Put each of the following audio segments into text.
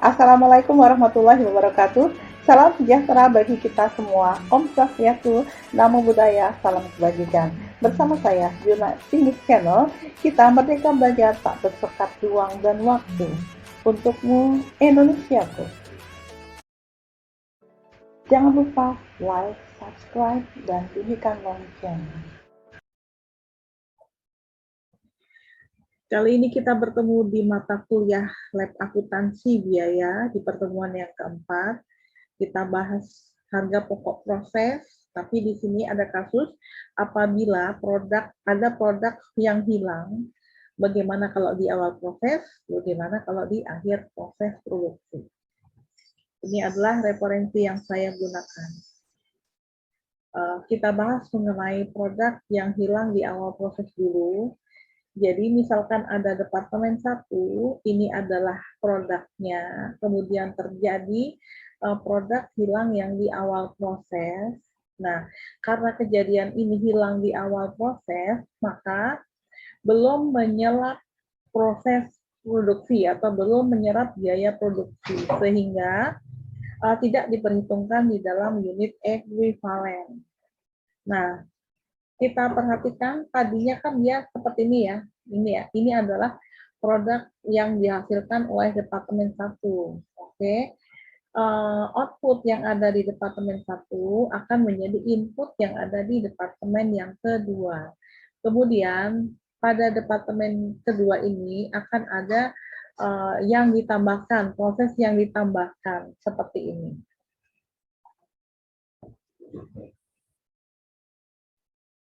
Assalamualaikum warahmatullahi wabarakatuh. Salam sejahtera bagi kita semua. Om Swastiastu, Namo Buddhaya, salam kebajikan. Bersama saya, Juna Sinis Channel, kita merdeka belajar tak bersekat ruang dan waktu. Untukmu, Indonesiaku. Jangan lupa like, subscribe, dan bunyikan lonceng. Kali ini kita bertemu di mata kuliah Lab Akuntansi Biaya di pertemuan yang keempat. Kita bahas harga pokok proses, tapi di sini ada kasus apabila ada produk yang hilang, bagaimana kalau di awal proses, bagaimana kalau di akhir proses produksi. Ini adalah referensi yang saya gunakan. Kita bahas mengenai produk yang hilang di awal proses dulu. Jadi misalkan ada departemen 1, ini adalah produknya, kemudian terjadi produk hilang yang di awal proses. Nah, karena kejadian ini hilang di awal proses, maka belum menyerap proses produksi atau belum menyerap biaya produksi, sehingga tidak diperhitungkan di dalam unit ekuivalen. Nah, kita perhatikan tadinya kan dia seperti ini ya. Ini adalah produk yang dihasilkan oleh departemen 1. Oke. Output yang ada di departemen 1 akan menjadi input yang ada di departemen yang kedua. Kemudian pada departemen kedua ini akan ada yang ditambahkan, proses yang ditambahkan seperti ini.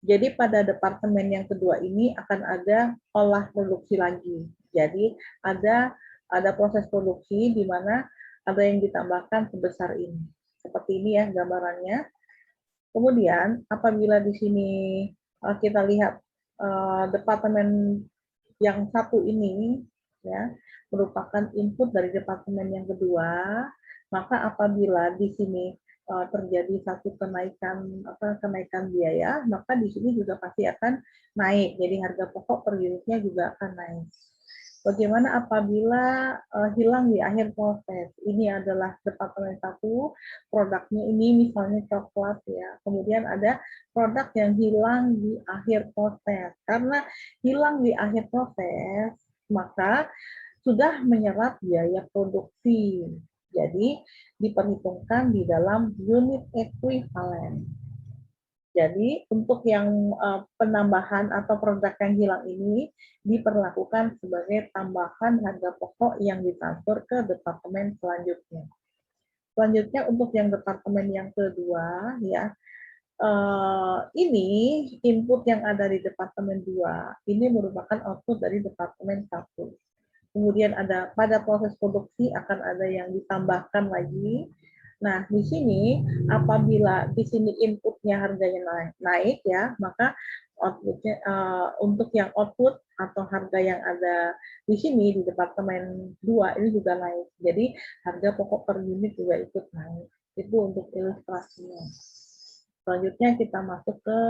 Jadi pada departemen yang kedua ini akan ada olah produksi lagi. Jadi ada proses produksi di mana ada yang ditambahkan sebesar ini. Seperti ini ya gambarannya. Kemudian apabila di sini kita lihat departemen yang satu ini ya merupakan input dari departemen yang kedua, maka apabila di sini terjadi satu kenaikan biaya, maka di sini juga pasti akan naik. Jadi harga pokok per unitnya juga akan naik. Bagaimana apabila hilang di akhir proses? Ini adalah departemen 1, produknya ini misalnya coklat ya. Kemudian ada produk yang hilang di akhir proses. Karena hilang di akhir proses, maka sudah menyerap biaya produksi. Jadi diperhitungkan di dalam unit ekuivalen. Jadi untuk yang penambahan atau produk yang hilang ini diperlakukan sebagai tambahan harga pokok yang ditransfer ke departemen selanjutnya. Selanjutnya untuk yang departemen yang kedua ya, ini input yang ada di departemen 2 ini merupakan output dari departemen 1. Kemudian ada pada proses produksi akan ada yang ditambahkan lagi. Nah, di sini apabila di sini inputnya harganya naik ya, maka outputnya untuk yang output atau harga yang ada di sini di departemen 2 ini juga naik. Jadi harga pokok per unit juga ikut naik. Itu untuk ilustrasinya. Selanjutnya kita masuk ke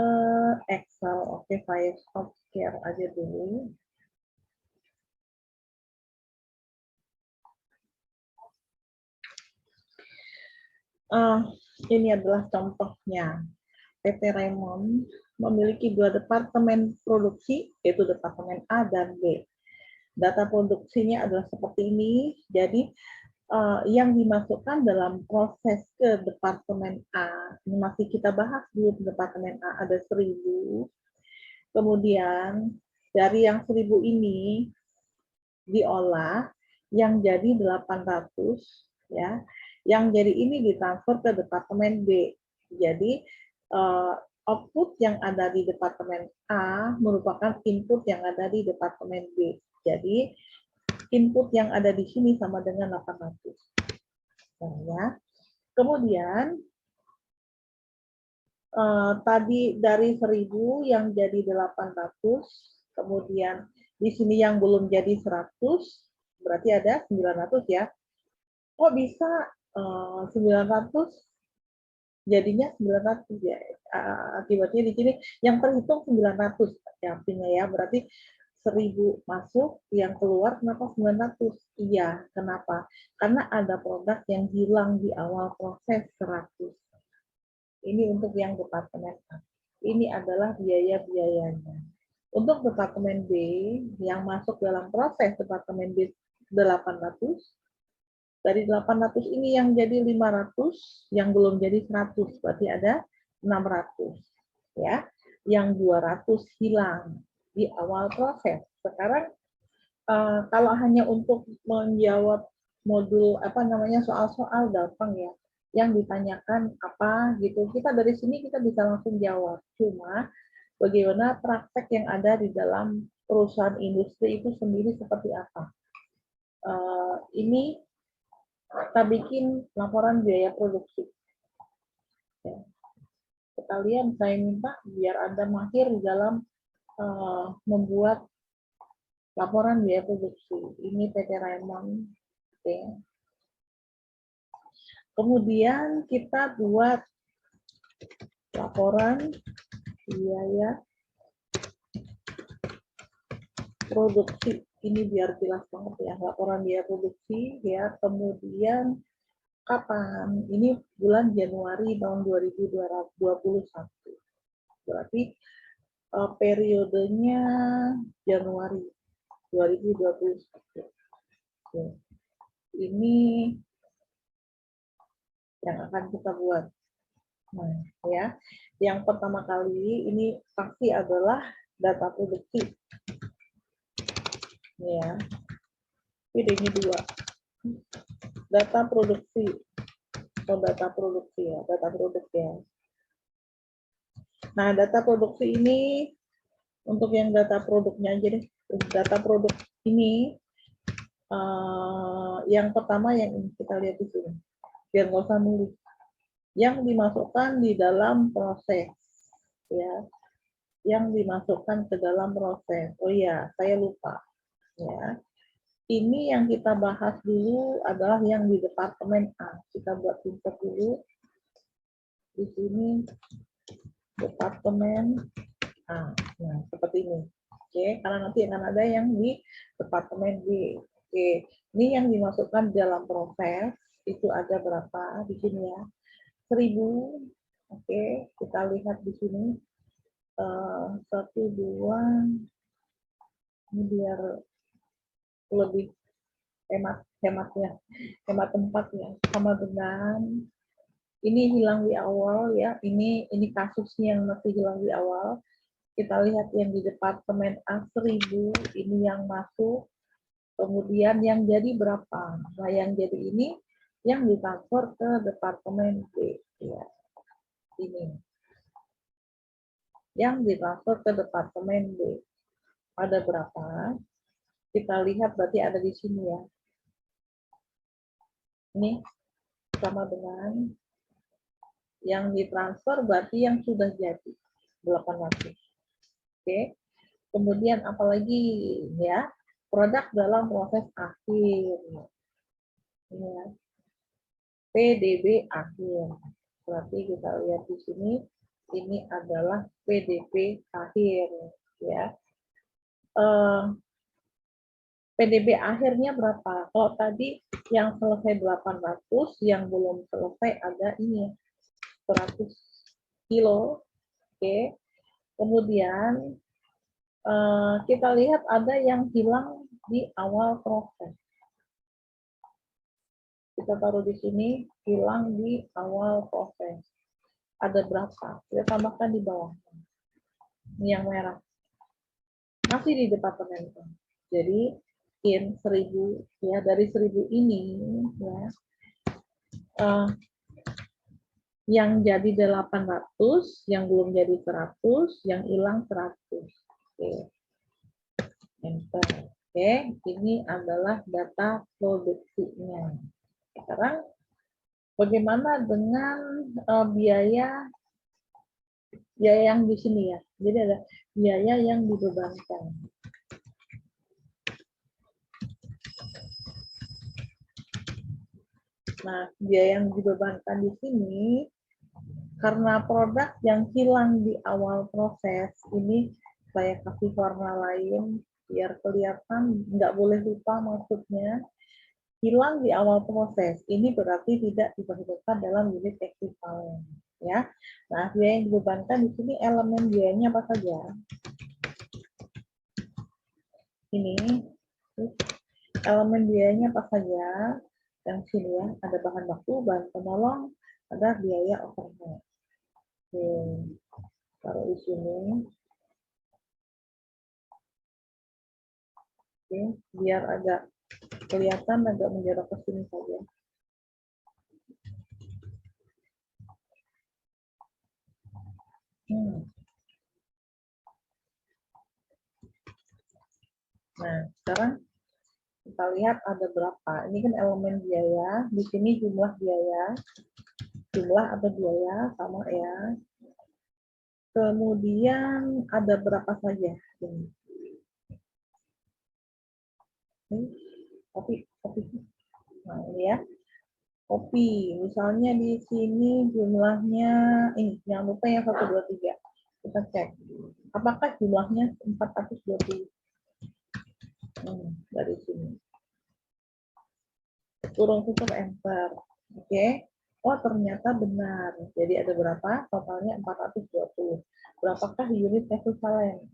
Excel. Oke, saya stop share aja dulu. Ini adalah contohnya. PT Raymond memiliki 2 departemen produksi, yaitu departemen A dan B. Data produksinya adalah seperti ini. Jadi yang dimasukkan dalam proses ke departemen A, ini masih kita bahas di departemen A ada 1000. Kemudian dari yang 1000 ini diolah yang jadi 800 ya. Yang jadi ini ditransfer ke departemen B. Jadi output yang ada di departemen A merupakan input yang ada di departemen B. Jadi input yang ada di sini sama dengan 800. Nah, ya. Kemudian tadi dari 1000 yang jadi 800, kemudian di sini yang belum jadi 100, berarti ada 900 ya. Kok bisa 900 jadinya 900 ya? Akibatnya di sini yang terhitung 900 ya, artinya ya, berarti 1000 masuk, yang keluar kenapa 900? Iya, kenapa? Karena ada produk yang hilang di awal proses 100. Ini untuk yang departemen A. Ini adalah biaya-biayanya. Untuk departemen B, yang masuk dalam proses departemen B 800, dari 800 ini yang jadi 500, yang belum jadi 100, berarti ada 600. Ya, yang 200 hilang di awal proses. Sekarang kalau hanya untuk menjawab modul soal-soal gampang ya, yang ditanyakan apa gitu, kita dari sini kita bisa langsung jawab. Cuma bagaimana praktek yang ada di dalam perusahaan industri itu sendiri seperti apa? Ini kita bikin laporan biaya produksi. Ya. Sekalian saya minta biar Anda mahir di dalam membuat laporan biaya produksi. Ini PT Raymond. Oke. Kemudian kita buat laporan biaya produksi. Ini biar jelas banget ya, laporan biaya produksi ya. Kemudian kapan? Ini bulan Januari tahun 2021. Berarti periodenya Januari 2021. Oke. Ini yang akan kita buat. Nah, ya. Yang pertama kali ini pasti adalah data produksi. Ya. Ini 2. Data produksi. Atau data produksi ya, data produk ya. Nah, data produksi ini untuk yang data produknya aja deh. Data produk ini yang pertama yang kita lihat di sini. Biar nggak usah nulis. Yang dimasukkan di dalam proses ya. Yang dimasukkan ke dalam proses. Oh iya, saya lupa. Ya. Ini yang kita bahas dulu adalah yang di departemen A. Kita buat insert dulu. Di sini departemen A. Nah, seperti ini. Oke, karena nanti akan ada yang di departemen B. Oke, ini yang dimasukkan dalam proses itu ada berapa di sini ya? 1000. Oke, kita lihat di sini. 1, 2, ini biar lebih hemat tempat ya, sama dengan ini hilang di awal ya, ini kasusnya yang masih hilang di awal. Kita lihat yang di departemen A 1000 ini yang masuk, kemudian yang jadi berapa? Nah, yang jadi ini yang ditransfer ke departemen B ya. Ini yang ditransfer ke departemen B. Ada berapa? Kita lihat berarti ada di sini ya. Ini sama dengan yang ditransfer berarti yang sudah jadi 800. Oke. Kemudian apalagi ya? Produk dalam proses akhir. Ya. PDB akhir. Berarti kita lihat di sini ini adalah PDB akhir ya. PDB akhirnya berapa? Kalau tadi yang selesai 800, yang belum selesai ada ini 100 kilo. Oke. Kemudian kita lihat ada yang hilang di awal proses. Kita taruh di sini, hilang di awal proses. Ada berapa? Kita tambahkan di bawah. Ini yang merah. Masih di departemen. Jadi, in 1000, ya dari 1000 ini, ya, yang jadi 800, yang belum jadi 100, yang hilang 100. Oke. Enter. Oke, ini adalah data produksinya. Sekarang bagaimana dengan biaya yang di sini ya? Jadi ada biaya yang dibebankan. Nah, biaya yang dibebankan di sini karena produk yang hilang di awal proses ini saya kasih warna lain biar kelihatan, nggak boleh lupa maksudnya. Hilang di awal proses, ini berarti tidak diperhitungkan dalam unit ekuivalen. Ya, nah biaya yang dibebankan di sini elemen biayanya apa saja? Ini elemen biayanya apa saja? Yang sini ya, ada bahan baku, bahan penolong, ada biaya overhead. Oke, taruh di sini. Oke, biar agak kelihatan, agak menjorok ke sini saja. Nah, sekarang kita lihat ada berapa. Ini kan elemen biaya. Di sini jumlah biaya, jumlah atau biaya sama ya. Kemudian ada berapa saja ini. Kopi. Nah, ini ya. Kopi. Misalnya di sini jumlahnya, ini jangan lupa yang 1, 2, 3. Kita cek. Apakah jumlahnya 420? Dari sini. Kurung tutup enter. Oke. Oh, ternyata benar. Jadi ada berapa? Totalnya 420. Berapakah unit ekuivalen?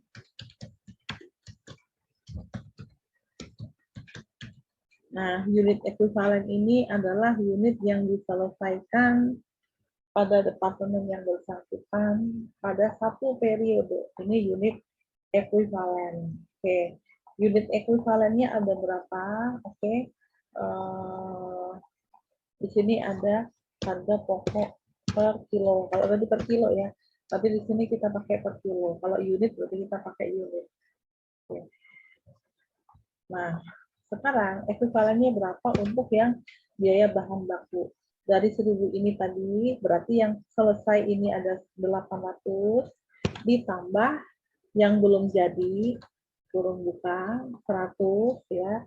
Nah, unit ekuivalen ini adalah unit yang diselesaikan pada departemen yang bersangkutan pada satu periode. Ini unit ekuivalen. Oke. Unit ekuivalennya ada berapa? Oke. Di sini ada harga pokok per kilo. Kalau tadi per kilo ya, tapi di sini kita pakai per kilo. Kalau unit berarti kita pakai unit. Oke. Nah, sekarang ekuivalennya berapa untuk yang biaya bahan baku? Dari 1000 ini tadi, berarti yang selesai ini ada 800, ditambah yang belum jadi, kurung buka, 100 ya,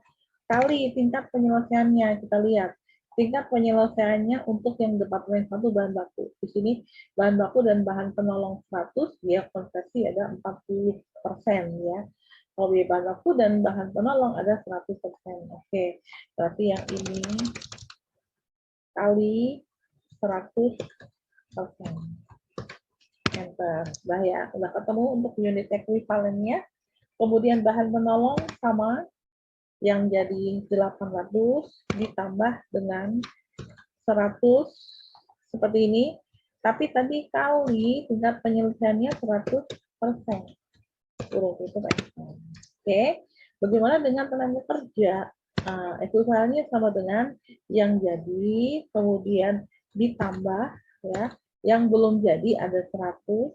kali tingkat penyelesaiannya. Kita lihat tingkat penyelesaiannya untuk yang departemen 1 bahan baku. Di sini bahan baku dan bahan penolong 100, dia konversi ada 40% ya. Kalau biaya bahan baku dan bahan penolong ada 100%. Oke, berarti yang ini kali 100%. Enter. Udah ya, udah ketemu untuk unit ekuivalennya. Kemudian bahan penolong sama, yang jadi 800 ditambah dengan 100 seperti ini, tapi tadi kali tingkat penyelesaiannya 100%. Oke, bagaimana dengan tenaga kerja? Ekuivalennya sama dengan yang jadi, kemudian ditambah ya, yang belum jadi ada 100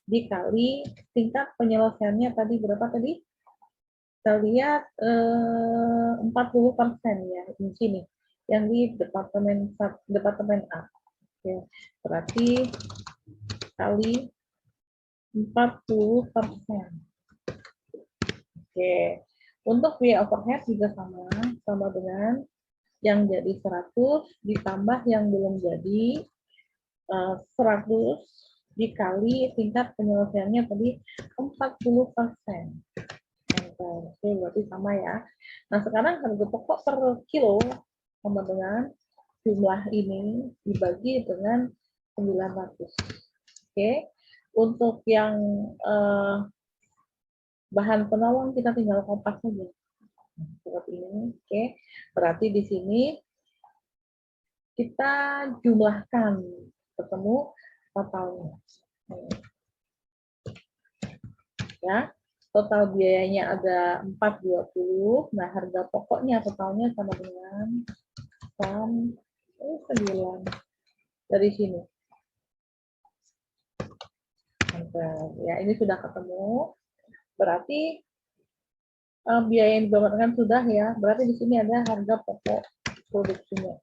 dikali tingkat penyelesaiannya tadi berapa tadi? Kita lihat 40% ya di sini, yang di departemen A. Oke, berarti kali 40%. Oke, untuk biaya overhead juga sama dengan yang jadi 100 ditambah yang belum jadi 100 dikali tingkat penyelesaiannya tadi 40%. Oke, berarti sama ya. Nah, sekarang harga pokok per kilo sama dengan jumlah ini dibagi dengan 900. Oke, untuk yang bahan penolong kita tinggal kompas saja. Seperti ini. Oke, berarti di sini kita jumlahkan ketemu totalnya. Ya. Total biayanya ada 420. Nah, harga pokoknya totalnya sama dengan 9 dari sini. Ya, ini sudah ketemu. Berarti biaya yang dibebankan sudah ya. Berarti di sini ada harga pokok produksinya.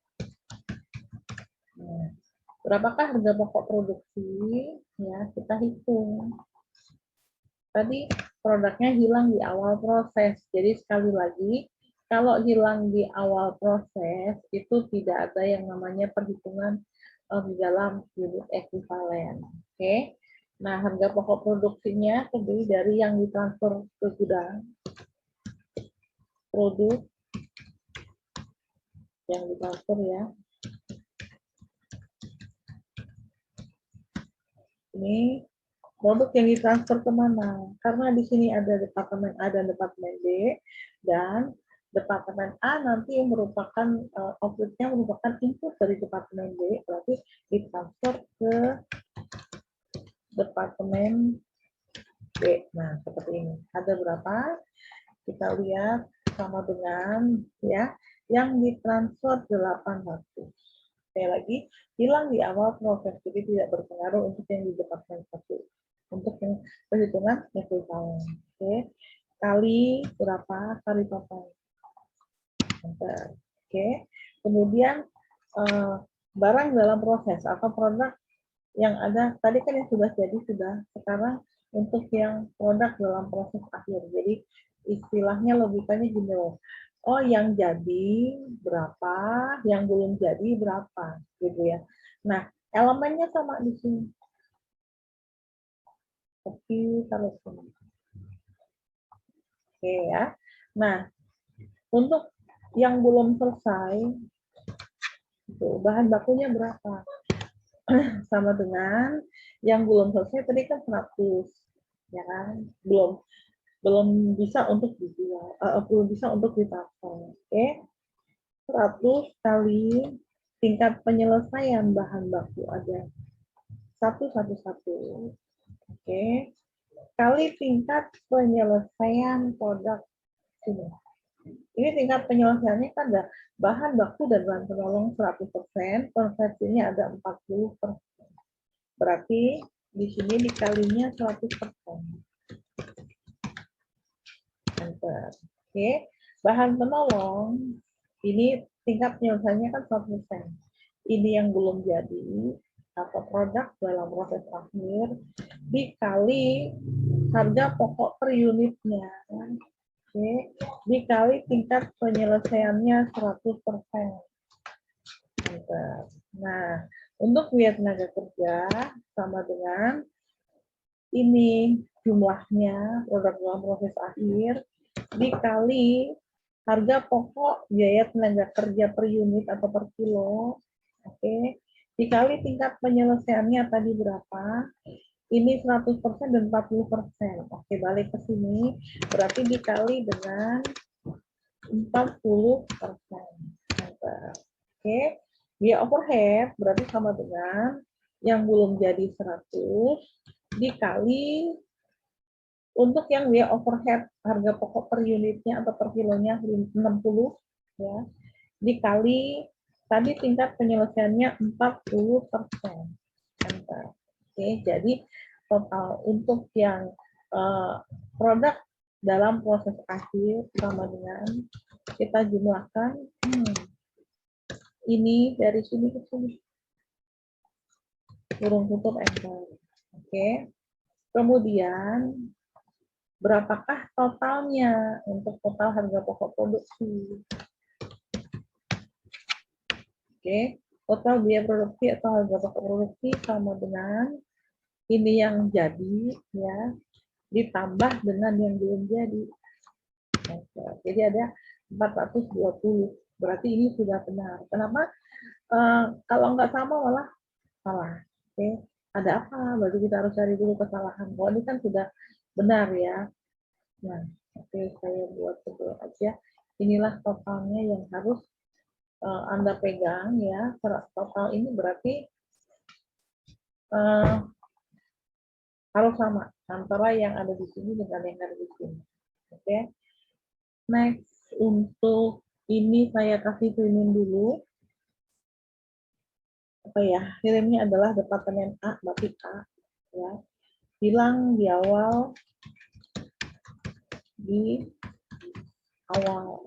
Nah, berapakah harga pokok produksi? Ya, kita hitung. Tadi produknya hilang di awal proses. Jadi sekali lagi, kalau hilang di awal proses, itu tidak ada yang namanya perhitungan di dalam unit ekuivalen. Oke. Nah, harga pokok produksinya terdiri dari yang ditransfer ke gudang. produk yang ditransfer ya. Ini produk yang ditransfer kemana? Karena di sini ada departemen A dan departemen B, dan departemen A nanti merupakan outputnya merupakan input dari departemen B, berarti ditransfer ke departemen B. Nah, seperti ini. Ada berapa? Kita lihat sama dengan ya, yang ditransfer 800. Sekali lagi, hilang di awal proses, jadi tidak berpengaruh untuk yang di departemen 1. Untuk yang perhitungan ekuivalen. Oke. Kali berapa? Kali total. Oke. Kemudian barang dalam proses atau produk yang ada tadi kan yang sudah jadi sudah, sekarang untuk yang produk dalam proses akhir. Jadi istilahnya logikanya gini loh. Oh, yang jadi berapa, yang belum jadi berapa, gitu ya. Nah, elemennya sama di sini. Tapi kalau oke ya. Nah, untuk yang belum selesai, itu bahan bakunya berapa? Sama dengan yang belum selesai tadi kan 100, ya kan? Belum bisa untuk dijual, belum bisa untuk ditransfer. Oke, 100 kali tingkat penyelesaian bahan baku ada 111. Oke, kali tingkat penyelesaian produk ini. Ini tingkat penyelesaiannya kan ada bahan baku dan bahan penolong 100%, konversinya ada 40%. Berarti di sini dikalinya 100%. Oke, bahan penolong ini tingkat penyelesaiannya kan 100%. Ini yang belum jadi atau produk dalam proses akhir dikali harga pokok per unitnya. Oke, dikali tingkat penyelesaiannya 100%. Nah, untuk biaya tenaga kerja sama dengan ini jumlahnya produk dalam proses akhir dikali harga pokok biaya tenaga kerja per unit atau per kilo. Oke, dikali tingkat penyelesaiannya tadi berapa? Ini 100% dan 40%. Oke, balik ke sini. Berarti dikali dengan 40%. Oke, biaya overhead berarti sama dengan yang belum jadi 100 dikali untuk yang biaya overhead harga pokok per unitnya atau per kilonya 60 ya, dikali tadi tingkat penyelesaiannya 40%. Oke, jadi total untuk yang produk dalam proses akhir sama dengan kita jumlahkan ini dari sini ke sini. Kurung tutup enter. Oke. Kemudian berapakah totalnya untuk total harga pokok produksi? Oke, total biaya produksi atau harga pokok produksi sama dengan ini yang jadi ya ditambah dengan yang belum jadi. Oke, jadi ada 420. Berarti ini sudah benar. Kenapa? Kalau nggak sama malah salah. Oke, ada apa? Berarti kita harus cari dulu kesalahan. Kalau ini kan sudah benar ya. Nah, oke, saya buat sebelum aja. Inilah totalnya yang harus Anda pegang ya. Total ini berarti harus sama antara yang ada di sini dengan yang ada di sini. Oke. Next, untuk ini saya kasih kirimin dulu. Apa ya? Kirimnya adalah departemen A, batik A. Ya. Bilang di awal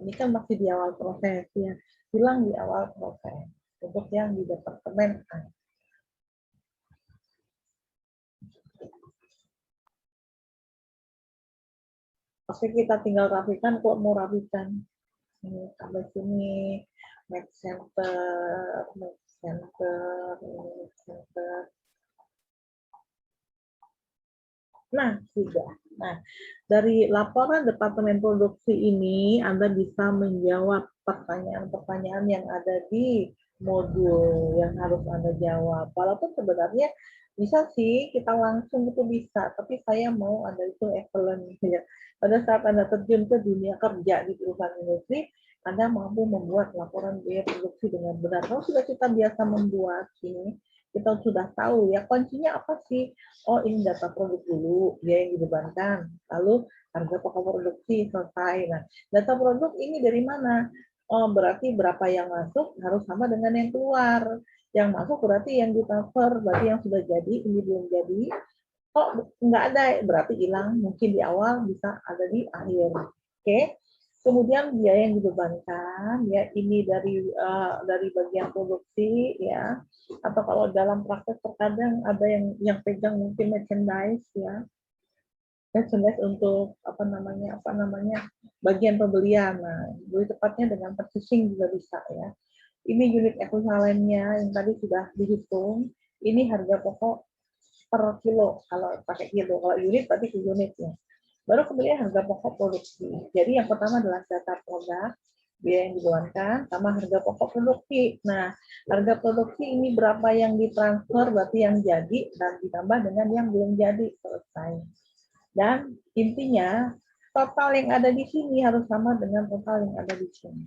ini kan masih di awal proses ya. Bilang di awal proses untuk yang di departemen A. Oke, kita tinggal rapikan, kok mau rapikan. Ini sampai sini, make center, make center, make center. Nah, sudah. Nah, dari laporan Departemen Produksi ini, Anda bisa menjawab pertanyaan-pertanyaan yang ada di modul yang harus Anda jawab. Walaupun sebenarnya bisa sih kita langsung itu bisa, tapi saya mau Anda itu excellent. Ya. Pada saat Anda terjun ke dunia kerja di perusahaan industri, Anda mampu membuat laporan biaya produksi dengan benar. Kalau sudah kita biasa membuat ini, kita sudah tahu ya kuncinya apa sih. Oh, ini data produk dulu, dia yang dibebankan. Lalu harga pokok produksi selesai. Nah, data produk ini dari mana? Oh, berarti berapa yang masuk harus sama dengan yang keluar. Yang masuk berarti yang ditransfer, berarti yang sudah jadi, ini belum jadi. Oh, nggak ada, berarti hilang. Mungkin di awal bisa ada di akhir. Oke. Kemudian biaya yang dibebankan, ya ini dari bagian produksi, ya. Atau kalau dalam praktek terkadang ada yang pegang mungkin merchandise, ya. Merchandise untuk apa namanya bagian pembelian. Nah, lebih tepatnya dengan purchasing juga bisa, ya. Ini unit ekuivalennya yang tadi sudah dihitung. Ini harga pokok per kilo kalau pakai kilo. Kalau unit berarti ke unit ya. Baru kemudian harga pokok produksi. Jadi yang pertama adalah data produk, biaya yang dibebankan, sama harga pokok produksi. Nah, harga produksi ini berapa yang ditransfer, berarti yang jadi, dan ditambah dengan yang belum jadi, selesai. Dan intinya, total yang ada di sini harus sama dengan total yang ada di sini.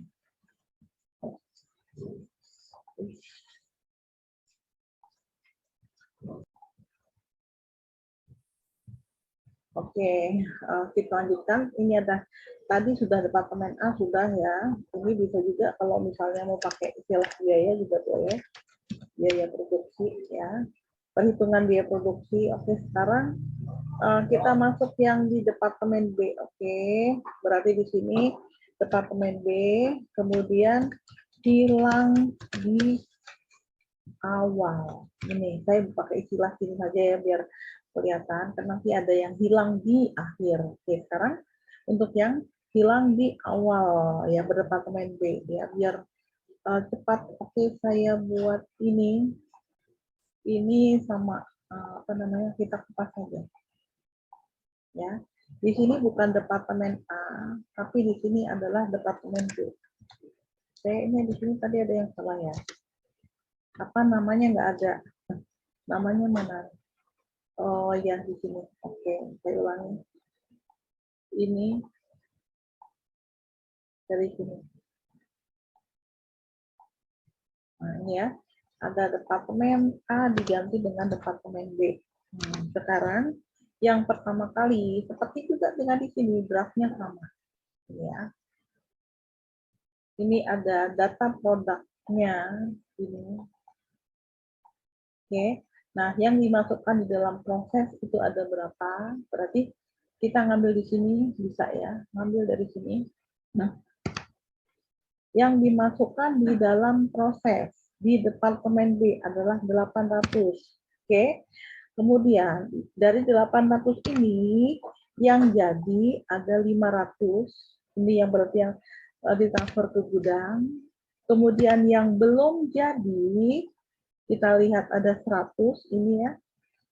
Oke, kita lanjutkan. Ini ada tadi sudah departemen A sudah ya. Ini bisa juga kalau misalnya mau pakai istilah biaya juga boleh. Biaya produksi ya. Perhitungan biaya produksi. Oke, sekarang kita masuk yang di departemen B. Oke, berarti di sini departemen B. Kemudian hilang di awal. Ini saya pakai istilah sini saja ya biar kelihatan. Karena nanti ada yang hilang di akhir. Oke, sekarang untuk yang hilang di awal ya berdepartemen B ya biar cepat. Oke, saya buat ini sama apa namanya kita kupas saja ya. Di sini bukan departemen A, tapi di sini adalah departemen B. Kayaknya di sini tadi ada yang salah ya. Apa namanya nggak ada? Namanya mana? Oh ya di sini. Oke, saya ulangi. Ini dari sini. Nah, ini ya. Ada departemen A diganti dengan departemen B. Sekarang yang pertama kali seperti juga dengan di sini draftnya sama. Ya. Ini ada data produknya ini. Oke. Nah, yang dimasukkan di dalam proses itu ada berapa? Berarti kita ngambil di sini bisa ya, ngambil dari sini. Nah, yang dimasukkan di dalam proses di departemen B adalah 800. Oke. Kemudian dari 800 ini yang jadi ada 500. Ini yang berarti yang ditransfer ke gudang. Kemudian yang belum jadi kita lihat ada 100 ini ya.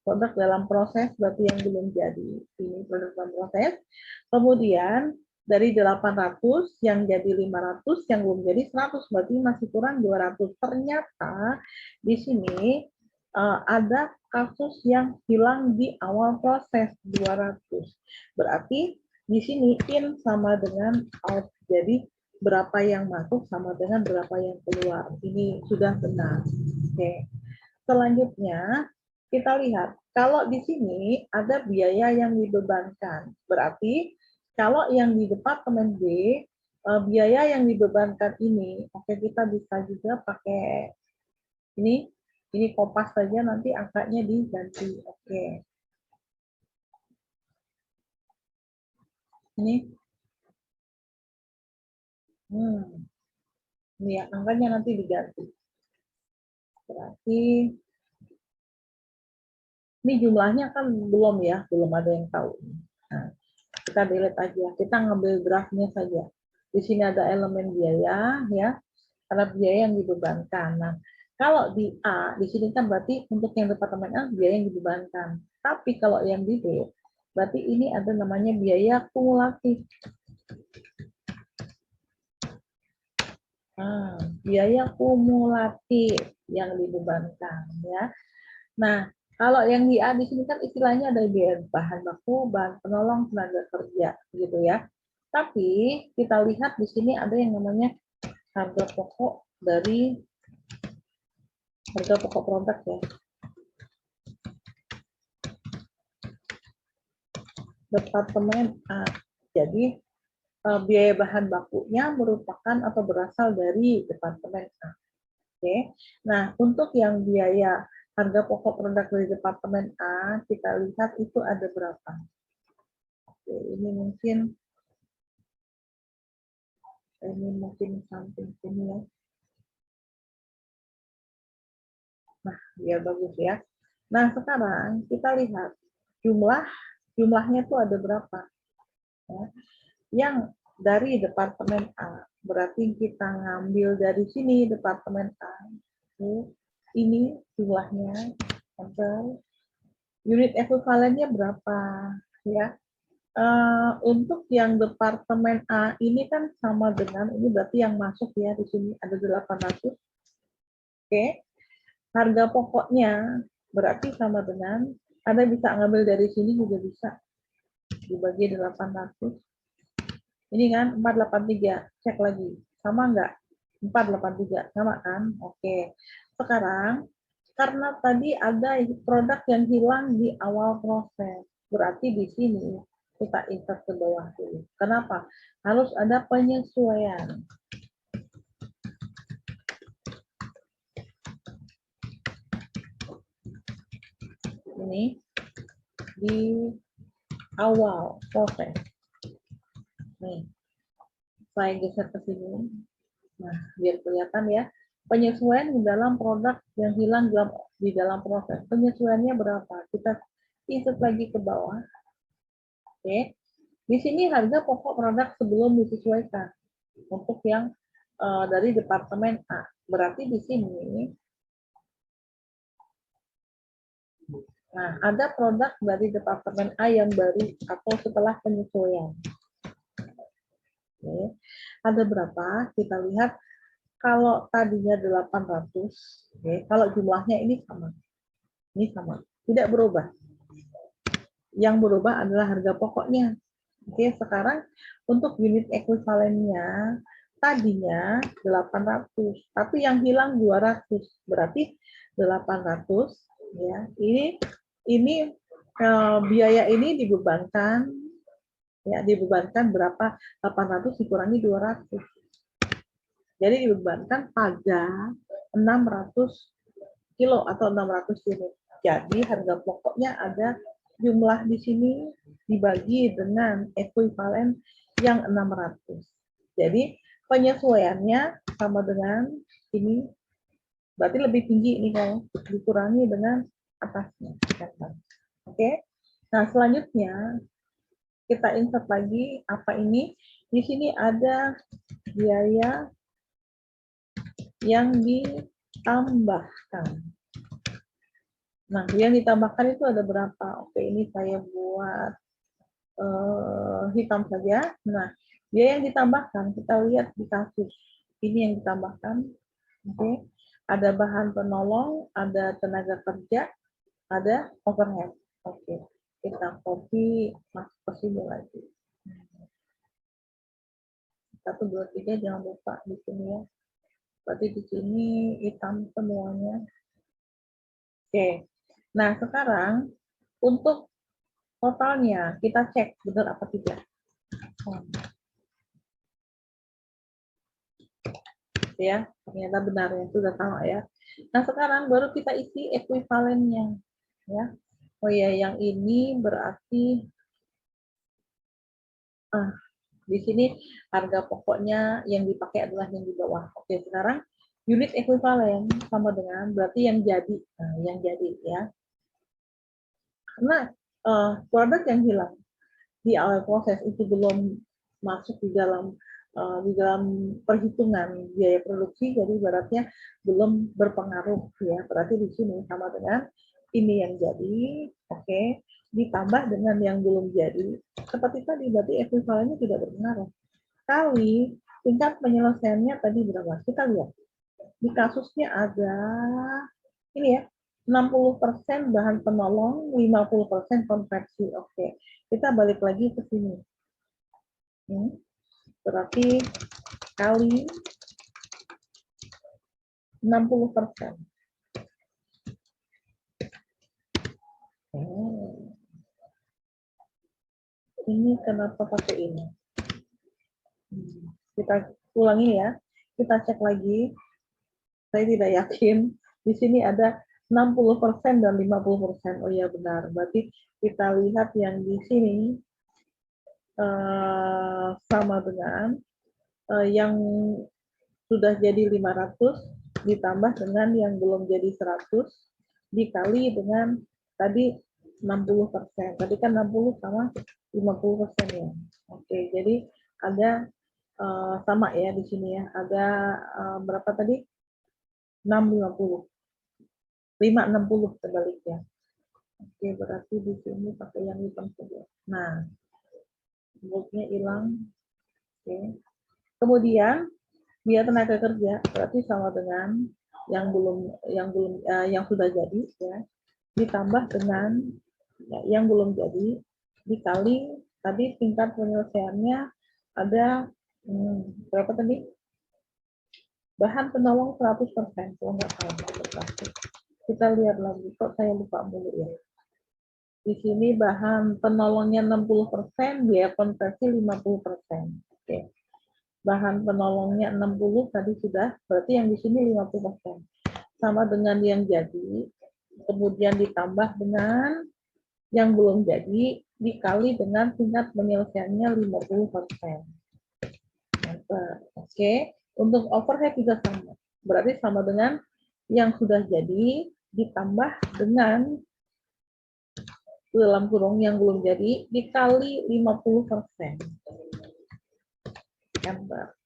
Produk dalam proses berarti yang belum jadi. Ini produk dalam proses. Kemudian dari 800 yang jadi 500, yang belum jadi 100, berarti masih kurang 200. Ternyata di sini ada kasus yang hilang di awal proses 200. Berarti di sini in sama dengan out. Jadi berapa yang masuk sama dengan berapa yang keluar. Ini sudah benar. Oke. Selanjutnya kita lihat, kalau di sini ada biaya yang dibebankan. Berarti kalau yang di departemen B, biaya yang dibebankan ini, oke kita bisa juga pakai ini kopas saja nanti angkanya diganti. Oke. Ini ini ya angkanya nanti diganti. Berarti ini jumlahnya kan belum ya, belum ada yang tahu. Nah, kita delete aja, kita ngambil draftnya saja. Di sini ada elemen biaya ya, karena biaya yang dibebankan. Nah, kalau di A, di sini kan berarti untuk yang departemen A biaya yang dibebankan. Tapi kalau yang di B, Berarti ini ada namanya biaya kumulatif. Nah, biaya kumulatif yang dibebankan ya. Nah, kalau yang di A di sini kan istilahnya ada biaya bahan baku, bahan penolong, tenaga kerja gitu ya. Tapi kita lihat di sini ada yang namanya harga pokok dari harga pokok produk ya. Departemen A. Jadi biaya bahan bakunya merupakan atau berasal dari departemen A. Oke. Nah, untuk yang biaya harga pokok produk dari departemen A, kita lihat itu ada berapa. Oke, ini mungkin samping sini ya. Nah, biar bagus ya. Nah, sekarang kita lihat jumlahnya itu ada berapa. Ya. Yang dari departemen A, berarti kita ngambil dari sini departemen A. Ini jumlahnya, unit ekuivalennya berapa ya. Untuk yang departemen A ini kan sama dengan, ini berarti yang masuk ya, di sini ada 800. Oke. Harga pokoknya berarti sama dengan, Anda bisa ngambil dari sini juga bisa, dibagi 800. Ini kan 483, cek lagi. Sama enggak? 483, sama kan? Oke. Sekarang, karena tadi ada produk yang hilang di awal proses, berarti di sini kita insert ke bawah dulu. Kenapa? Harus ada penyesuaian. Ini di awal proses. Nih, saya geser ke sini. Nah, biar kelihatan ya. Penyesuaian di dalam produk yang hilang di dalam proses. Penyesuaiannya berapa? Kita insert lagi ke bawah. Oke. Di sini harga pokok produk sebelum disesuaikan untuk yang dari departemen A. Berarti di sini, nah ada produk dari departemen A yang baru atau setelah penyesuaian. Oke. Ada berapa? Kita lihat. Kalau tadinya 800, oke, kalau jumlahnya ini sama, tidak berubah. Yang berubah adalah harga pokoknya. Oke, sekarang untuk unit ekuivalennya tadinya 800, tapi yang hilang 200, berarti 800 ya. Ini biaya ini dibebankan ya, dibebankan berapa? 800 dikurangi 200. Jadi dibebankan pada 600 kilo atau 600 unit. Jadi harga pokoknya ada jumlah di sini dibagi dengan ekuivalen yang 600. Jadi penyesuaiannya sama dengan ini, berarti lebih tinggi ini kalau dikurangi dengan atasnya. Oke. Nah, selanjutnya kita insert lagi apa ini? Di sini ada biaya yang ditambahkan. Nah, yang ditambahkan itu ada berapa? Oke, ini saya buat hitam saja. Nah, biaya yang ditambahkan, kita lihat di kasus. Ini yang ditambahkan. Oke, ada bahan penolong, ada tenaga kerja, ada overhead. Oke, kita copy masuk ke sini lagi. 1, 2, 3, jangan lupa di sini ya. Berarti di sini hitam semuanya. Oke. Nah, sekarang untuk totalnya kita cek benar apa tidak. Ya, ternyata benar ya, sudah sama ya. Nah, sekarang baru kita isi ekuivalennya ya. Oh ya, yang ini berarti di sini harga pokoknya yang dipakai adalah yang di bawah. Oke, sekarang unit ekuivalen sama dengan berarti yang jadi. Nah, yang jadi ya. Karena produk yang hilang di awal proses itu belum masuk di dalam perhitungan biaya produksi, jadi ibaratnya belum berpengaruh ya. Berarti di sini sama dengan ini yang jadi. Oke. ditambah dengan yang belum jadi, seperti tadi berarti ekuivalennya tidak berpengaruh. Kali tingkat penyelesaiannya tadi berapa? Kita lihat. Di kasusnya ada ini ya, 60% bahan penolong, 50% konversi. Oke, kita balik lagi ke sini. Berarti kali 60%. Ini kenapa pakai ini? Kita ulangi ya. Kita cek lagi. Saya tidak yakin. Di sini ada 60% dan 50%. Oh ya benar. Berarti kita lihat yang di sini sama dengan yang sudah jadi 500 ditambah dengan yang belum jadi 100 dikali dengan tadi 60%. Tadi kan 60 sama 50% ya. Oke, jadi ada sama ya di sini ya. Ada berapa tadi? 650. 560 sebaliknya. Oke, berarti di sini pakai yang hitam saja. Nah, boldnya hilang. Oke. Kemudian biaya tenaga kerja berarti sama dengan yang sudah jadi ya, ditambah dengan yang belum jadi dikali tadi tingkat penyelesaiannya ada berapa tadi? Bahan penolong 100%, kalau nggak salah. Kita lihat lagi, kok saya lupa mulu ya. Di sini bahan penolongnya 60%, biaya konversi 50%. Oke. Bahan penolongnya 60 tadi sudah, berarti yang di sini 50%. Sama dengan yang jadi, kemudian ditambah dengan yang belum jadi, dikali dengan tingkat penyelesaiannya 50%. Oke, untuk overhead juga sama. Berarti sama dengan yang sudah jadi, ditambah dengan dalam kurung yang belum jadi, dikali 50%.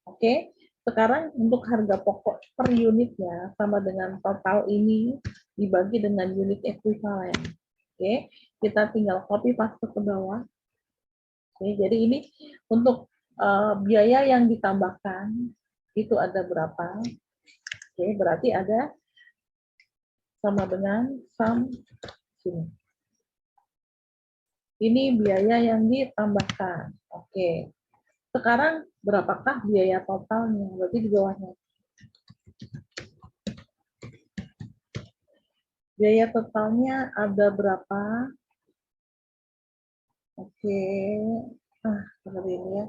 Oke, sekarang untuk harga pokok per unitnya sama dengan total ini dibagi dengan unit ekuivalen. Oke, kita tinggal copy paste ke bawah. Oke, jadi ini untuk biaya yang ditambahkan itu ada berapa? Oke, berarti ada sama dengan sum sini. Ini biaya yang ditambahkan. Oke. Sekarang berapakah biaya totalnya? Berarti di bawahnya. Biaya totalnya ada berapa? Oke. Seperti ini ya.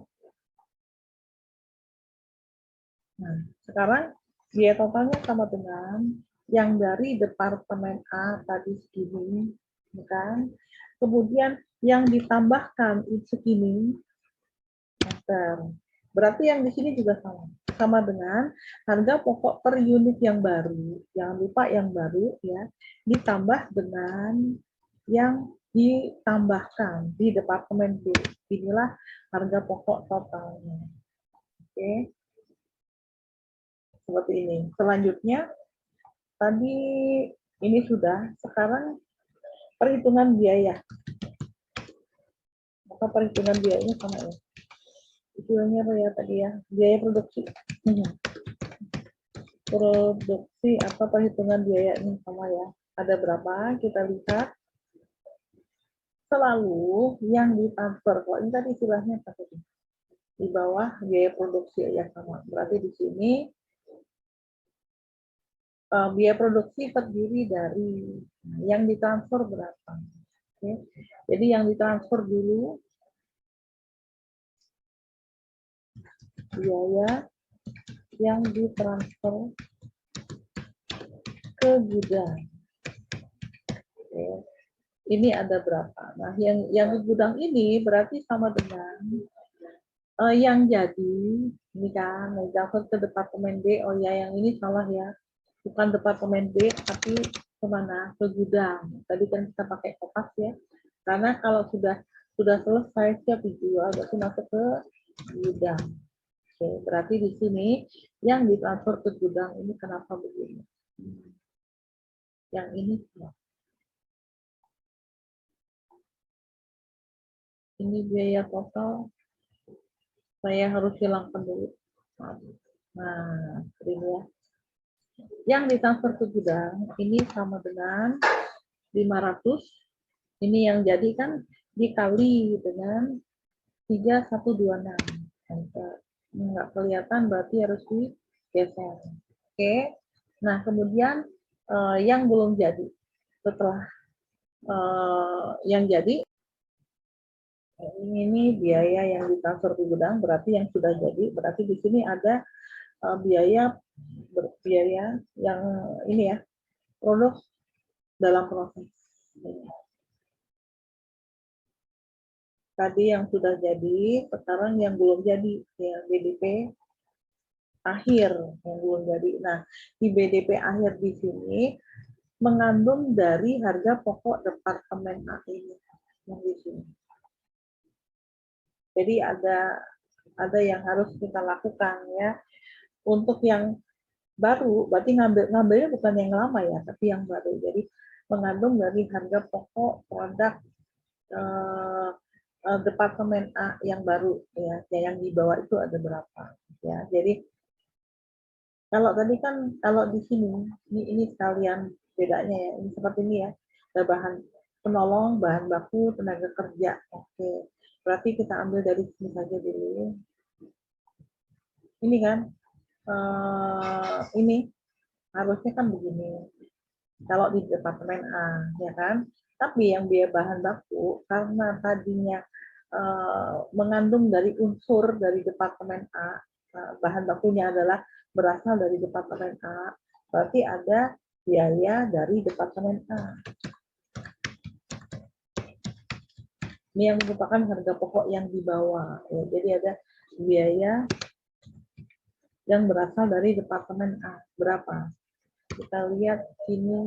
Nah, sekarang biaya totalnya sama dengan yang dari departemen A tadi segini, kan? Kemudian yang ditambahkan itu segini, berarti yang di sini juga sama dengan harga pokok per unit yang baru. Jangan lupa yang baru ya, ditambah dengan yang ditambahkan di departemen B. Inilah harga pokok totalnya. Oke. Seperti ini. Selanjutnya tadi ini sudah, sekarang perhitungan biaya. Maka perhitungan biayanya sama ya. Istilahnya apa ya tadi ya? Biaya produksi. Produksi atau perhitungan biaya ini sama ya. Ada berapa? Kita lihat. Selalu yang ditransfer. Kalau ini tadi istilahnya apa tadi? Di bawah biaya produksi ya sama. Berarti di sini biaya produksi terdiri dari yang ditransfer berapa. Oke. Jadi yang ditransfer dulu biaya yang ditransfer ke gudang. Oke. Ini ada berapa? Nah, yang di gudang ini berarti sama dengan yang jadi ini kan ditransfer ke departemen B. Oh ya, yang ini salah ya. Bukan departemen B, tapi kemana? Ke gudang. Tadi kan kita pakai kopas ya. Karena kalau sudah selesai siap dijual, berarti masuk ke gudang. Oke, berarti di sini yang ditransfer ke gudang ini kenapa begini? Yang ini ya. Ini biaya total. Saya harus hilangkan dulu. Nah, ini ya. Yang ditransfer ke gudang ini sama dengan 500. Ini yang jadi kan dikali dengan 3126. Nggak kelihatan, berarti harus digeser. Oke. Nah, kemudian yang belum jadi. Setelah yang jadi, ini biaya yang ditransfer ke gudang, berarti yang sudah jadi, berarti di sini ada biaya yang ini ya, produk dalam proses. Tadi yang sudah jadi, sekarang yang belum jadi, ya BDP akhir yang belum jadi. Nah, di BDP akhir di sini mengandung dari harga pokok departemen A ini yang di sini. Jadi ada yang harus kita lakukan ya. Untuk yang baru, berarti ngambilnya bukan yang lama ya, tapi yang baru. Jadi mengandung dari harga pokok produk departemen A yang baru ya, yang di bawah itu ada berapa ya. Jadi kalau tadi kan kalau di sini ini sekalian bedanya ya, ini seperti ini ya, ada bahan penolong, bahan baku, tenaga kerja. Oke, berarti kita ambil dari sini saja dulu. Ini kan ini harusnya kan begini kalau di departemen A, ya kan? Tapi yang biaya bahan baku karena tadinya mengandung dari unsur dari departemen A, bahan bakunya adalah berasal dari departemen A, berarti ada biaya dari departemen A. Ini yang merupakan harga pokok yang di bawah. Ya, jadi ada biaya yang berasal dari departemen A. Berapa? Kita lihat sini,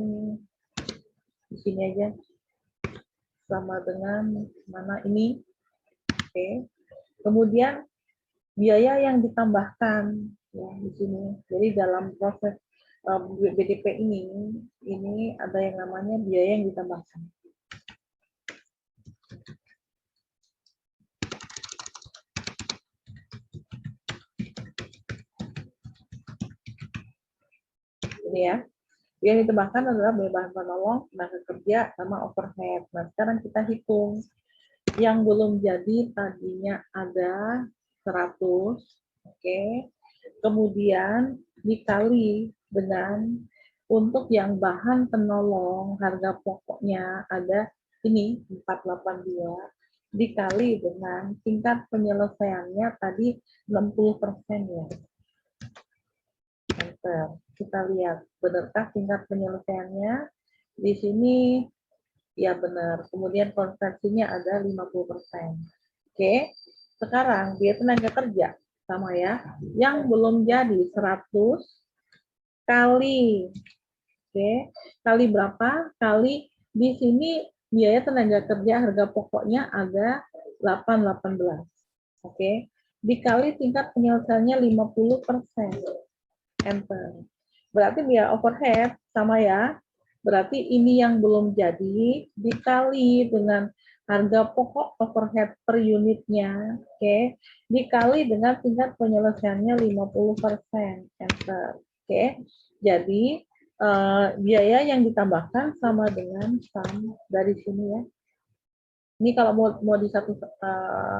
di sini aja. Sama dengan mana ini. Oke. Kemudian biaya yang ditambahkan ya di sini. Jadi dalam proses BDP ini ada yang namanya biaya yang ditambahkan. Ini ya. Yang ditambahkan adalah biaya bahan penolong, tenaga kerja, sama overhead. Nah, sekarang kita hitung. Yang belum jadi tadinya ada 100, oke. Kemudian dikali dengan untuk yang bahan penolong, harga pokoknya ada ini 482, dikali dengan tingkat penyelesaiannya tadi 60% ya. Enter. Kita lihat, benarkah tingkat penyelesaiannya? Di sini ya benar. Kemudian konversinya ada 50%. Oke. Sekarang dia tenaga kerja sama ya. Yang belum jadi 100 kali. Oke. Kali berapa? Kali di sini biaya tenaga kerja harga pokoknya ada 818. Oke. Dikali tingkat penyelesaiannya 50%. Enter. Berarti biaya overhead sama ya. Berarti ini yang belum jadi dikali dengan harga pokok overhead per unitnya, oke, dikali dengan tingkat penyelesaiannya 50%. Enter. Oke. Jadi biaya yang ditambahkan sama dengan sum dari sini ya. Ini kalau mau di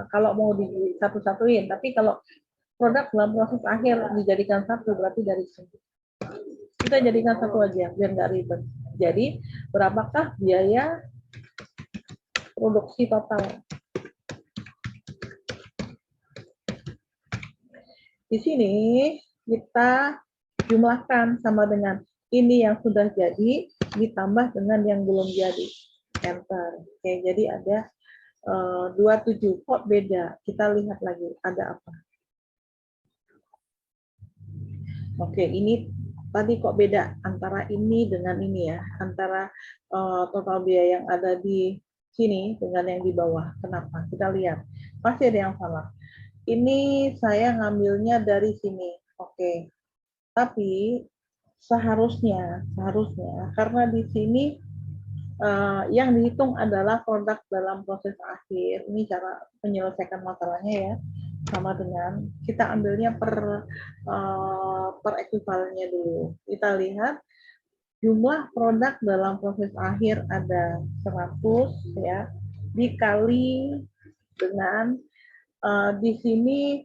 kalau mau di satu-satuin, tapi kalau produk dalam proses akhir dijadikan satu, berarti dari sini. Kita jadikan satu aja, biar nggak ribet. Jadi, berapakah biaya produksi total? Di sini, kita jumlahkan sama dengan ini yang sudah jadi, ditambah dengan yang belum jadi. Enter. Oke, jadi ada 27. Kok beda? Kita lihat lagi, ada apa? Oke, ini tadi kok beda antara ini dengan ini ya, antara total biaya yang ada di sini dengan yang di bawah. Kenapa? Kita lihat. Pasti ada yang salah. Ini saya ngambilnya dari sini. Oke. Tapi seharusnya karena di sini yang dihitung adalah produk dalam proses akhir. Ini cara menyelesaikan masalahnya ya, sama dengan kita ambilnya per ekuivalennya dulu. Kita lihat jumlah produk dalam proses akhir ada 100 ya, dikali dengan di sini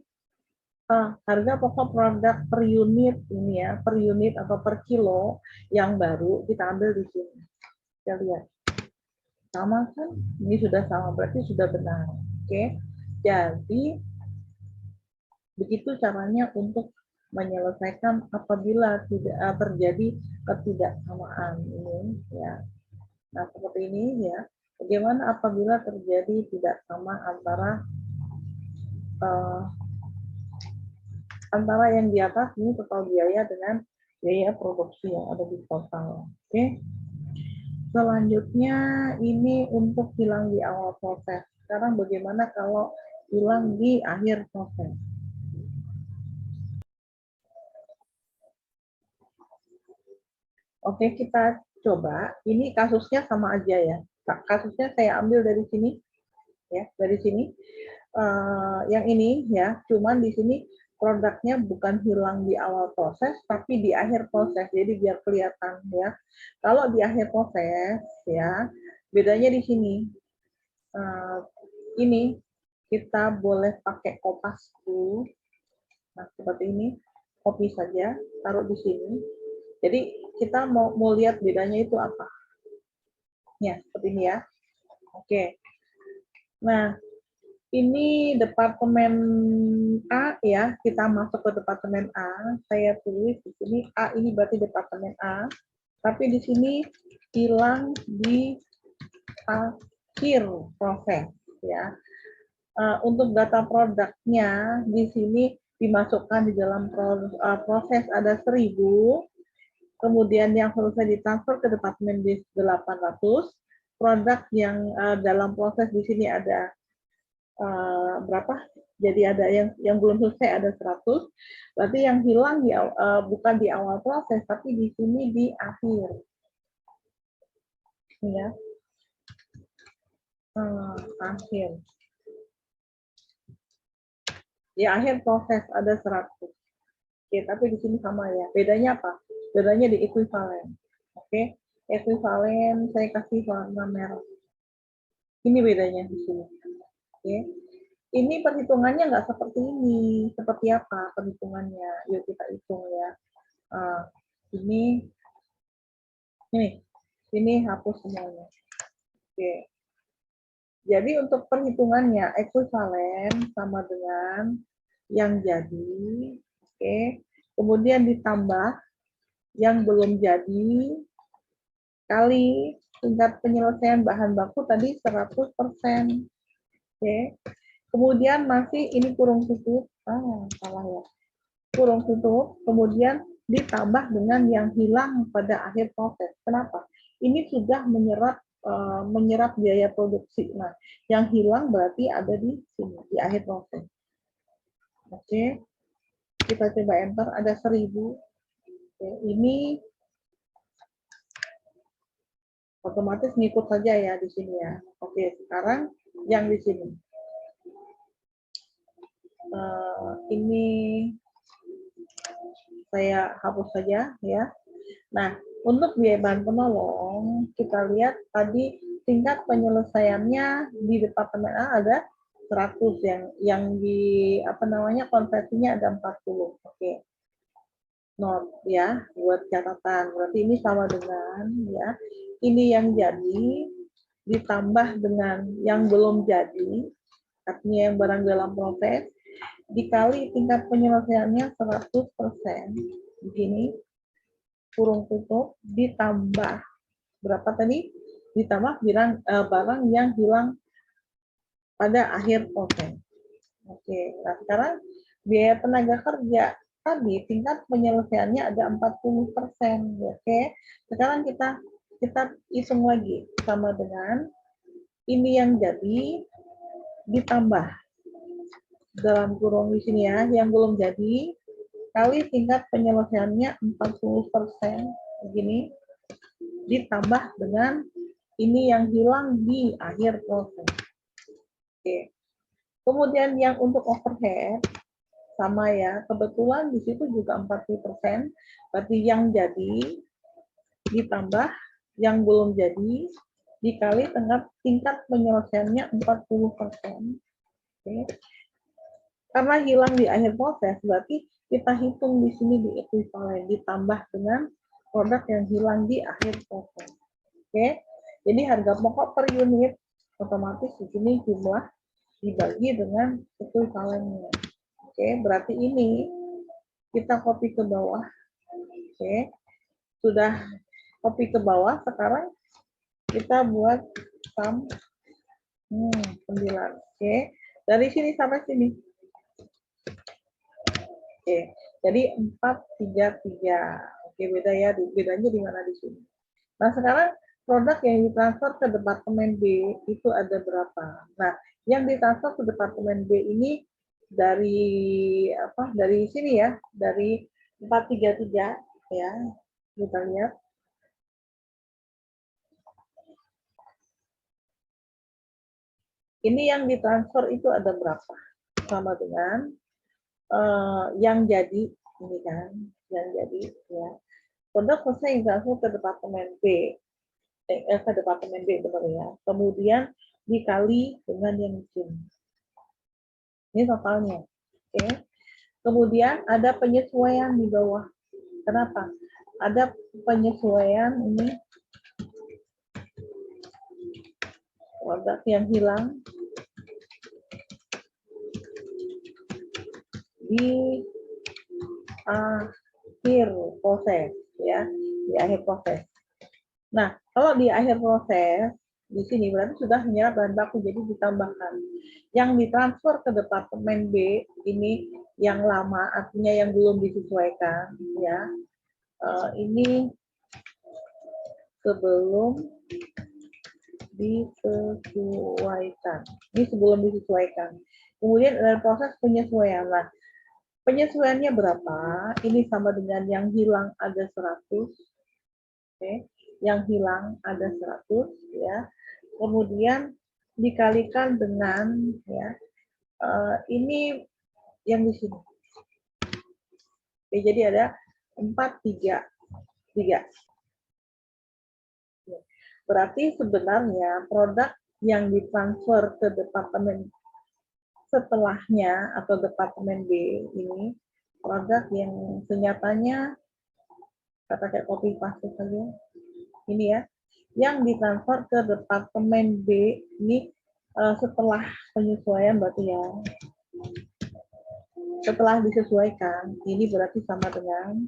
harga pokok produk per unit ini ya, per unit atau per kilo yang baru kita ambil di sini. Kita lihat. Sama kan? Ini sudah sama, berarti sudah benar. Oke. Jadi begitu caranya untuk menyelesaikan apabila tidak terjadi ketidaksamaan ini ya. Nah, seperti ini ya. Bagaimana apabila terjadi tidak sama antara yang di atas ini total biaya dengan biaya produksi yang ada di total. Oke. Selanjutnya ini untuk hilang di awal proses. Sekarang bagaimana kalau hilang di akhir proses? Oke, kita coba. Ini kasusnya sama aja ya. Kasusnya saya ambil dari sini, ya, dari sini. Yang ini ya, cuman di sini produknya bukan hilang di awal proses, tapi di akhir proses. Jadi biar kelihatan ya. Kalau di akhir proses ya, bedanya di sini. Ini kita boleh pakai kopas dulu. Nah, seperti ini. Copy saja, taruh di sini. Jadi kita mau lihat bedanya itu apa. Ya, seperti ini ya. Oke. Nah, ini departemen A ya, kita masuk ke departemen A. Saya tulis di sini A ini berarti departemen A. Tapi di sini hilang di akhir proses ya. Untuk data produknya di sini dimasukkan di dalam proses ada 1000. Kemudian yang selesai ditransfer ke departemen 800. Produk yang dalam proses di sini ada berapa? Jadi ada yang belum selesai ada 100. Berarti yang hilang bukan di awal proses, tapi di sini di akhir. Ya. Akhir. Di akhir proses ada 100. Oke, tapi di sini sama ya. Bedanya apa? Bedanya di ekuivalen. Oke, ekuivalen saya kasih warna merah. Ini bedanya di sini. Oke. Ini perhitungannya nggak seperti ini. Seperti apa perhitungannya? Yuk kita hitung ya. Ini hapus semuanya. Oke. Jadi untuk perhitungannya ekuivalen sama dengan yang jadi, oke. Kemudian ditambah yang belum jadi kali tingkat penyelesaian bahan baku tadi 100%. Oke. Kemudian masih ini kurung tutup. Salah ya. Kurung tutup, kemudian ditambah dengan yang hilang pada akhir proses. Kenapa? Ini sudah menyerap biaya produksi. Nah, yang hilang berarti ada di sini, di akhir proses. Oke. Kita coba enter, ada 1000. Oke, ini otomatis ngikut saja ya di sini ya. Oke, sekarang yang di sini. Ini saya hapus saja ya. Nah, untuk biaya bahan penolong, kita lihat tadi tingkat penyelesaiannya di departemen A ada 100 yang di konversinya ada 40. Oke. Not ya, buat catatan. Berarti ini sama dengan ya. Ini yang jadi ditambah dengan yang belum jadi, artinya yang barang dalam proses, dikali tingkat penyelesaiannya 100%. Begini, kurung tutup, ditambah berapa tadi? Ditambah barang yang hilang pada akhir proses. Oke, nah sekarang biaya tenaga kerja tadi tingkat penyelesaiannya ada 40%. Oke, sekarang kita hitung lagi sama dengan ini yang jadi ditambah dalam kurung di sini ya, yang belum jadi kali tingkat penyelesaiannya 40% begini, ditambah dengan ini yang hilang di akhir proses. Oke. Kemudian yang untuk overhead, sama ya, kebetulan di situ juga 40%, berarti yang jadi ditambah yang belum jadi dikali tingkat penyelesaiannya 40%. Oke. Karena hilang di akhir proses, berarti kita hitung di sini di ekuivalen ditambah dengan produk yang hilang di akhir proses. Oke. Jadi harga pokok per unit otomatis di sini jumlah dibagi dengan ekuivalennya. Oke, berarti ini kita copy ke bawah. Oke, sudah copy ke bawah, sekarang kita buat sum 9. Oke, dari sini sampai sini. Oke, jadi 433. Oke, beda ya, bedanya di mana di sini. Nah, sekarang produk yang ditransfer ke Departemen B itu ada berapa? Nah, yang ditransfer ke Departemen B ini dari apa? Dari sini ya, dari 433 ya. Kita lihat. Ini yang ditransfer itu ada berapa? Sama dengan yang jadi ini kan, yang jadi ya. Produk selesai yang ditransfer ke Departemen B. Ke Departemen B benar ya. Kemudian dikali dengan yang sini. Ini totalnya. Oke. Kemudian ada penyesuaian di bawah. Kenapa? Ada penyesuaian ini produk yang hilang di akhir proses ya, di akhir proses. Nah, kalau di akhir proses di sini berarti sudah menyerap bahan baku, jadi ditambahkan. Yang ditransfer ke Departemen B ini yang lama, artinya yang belum disesuaikan ya. Ini sebelum disesuaikan. Ini sebelum disesuaikan. Kemudian ada proses penyesuaian. Nah, penyesuaiannya berapa? Ini sama dengan yang hilang ada 100. Oke. Yang hilang ada 100 ya. Kemudian dikalikan dengan ya. Ini yang di sini. Oke, jadi ada 433. Berarti sebenarnya produk yang ditransfer ke Departemen setelahnya atau Departemen B ini produk yang senyatanya kata kayak copy paste saja ini ya, yang ditransfer ke Departemen B ini setelah penyesuaian berarti ya, setelah disesuaikan ini berarti sama dengan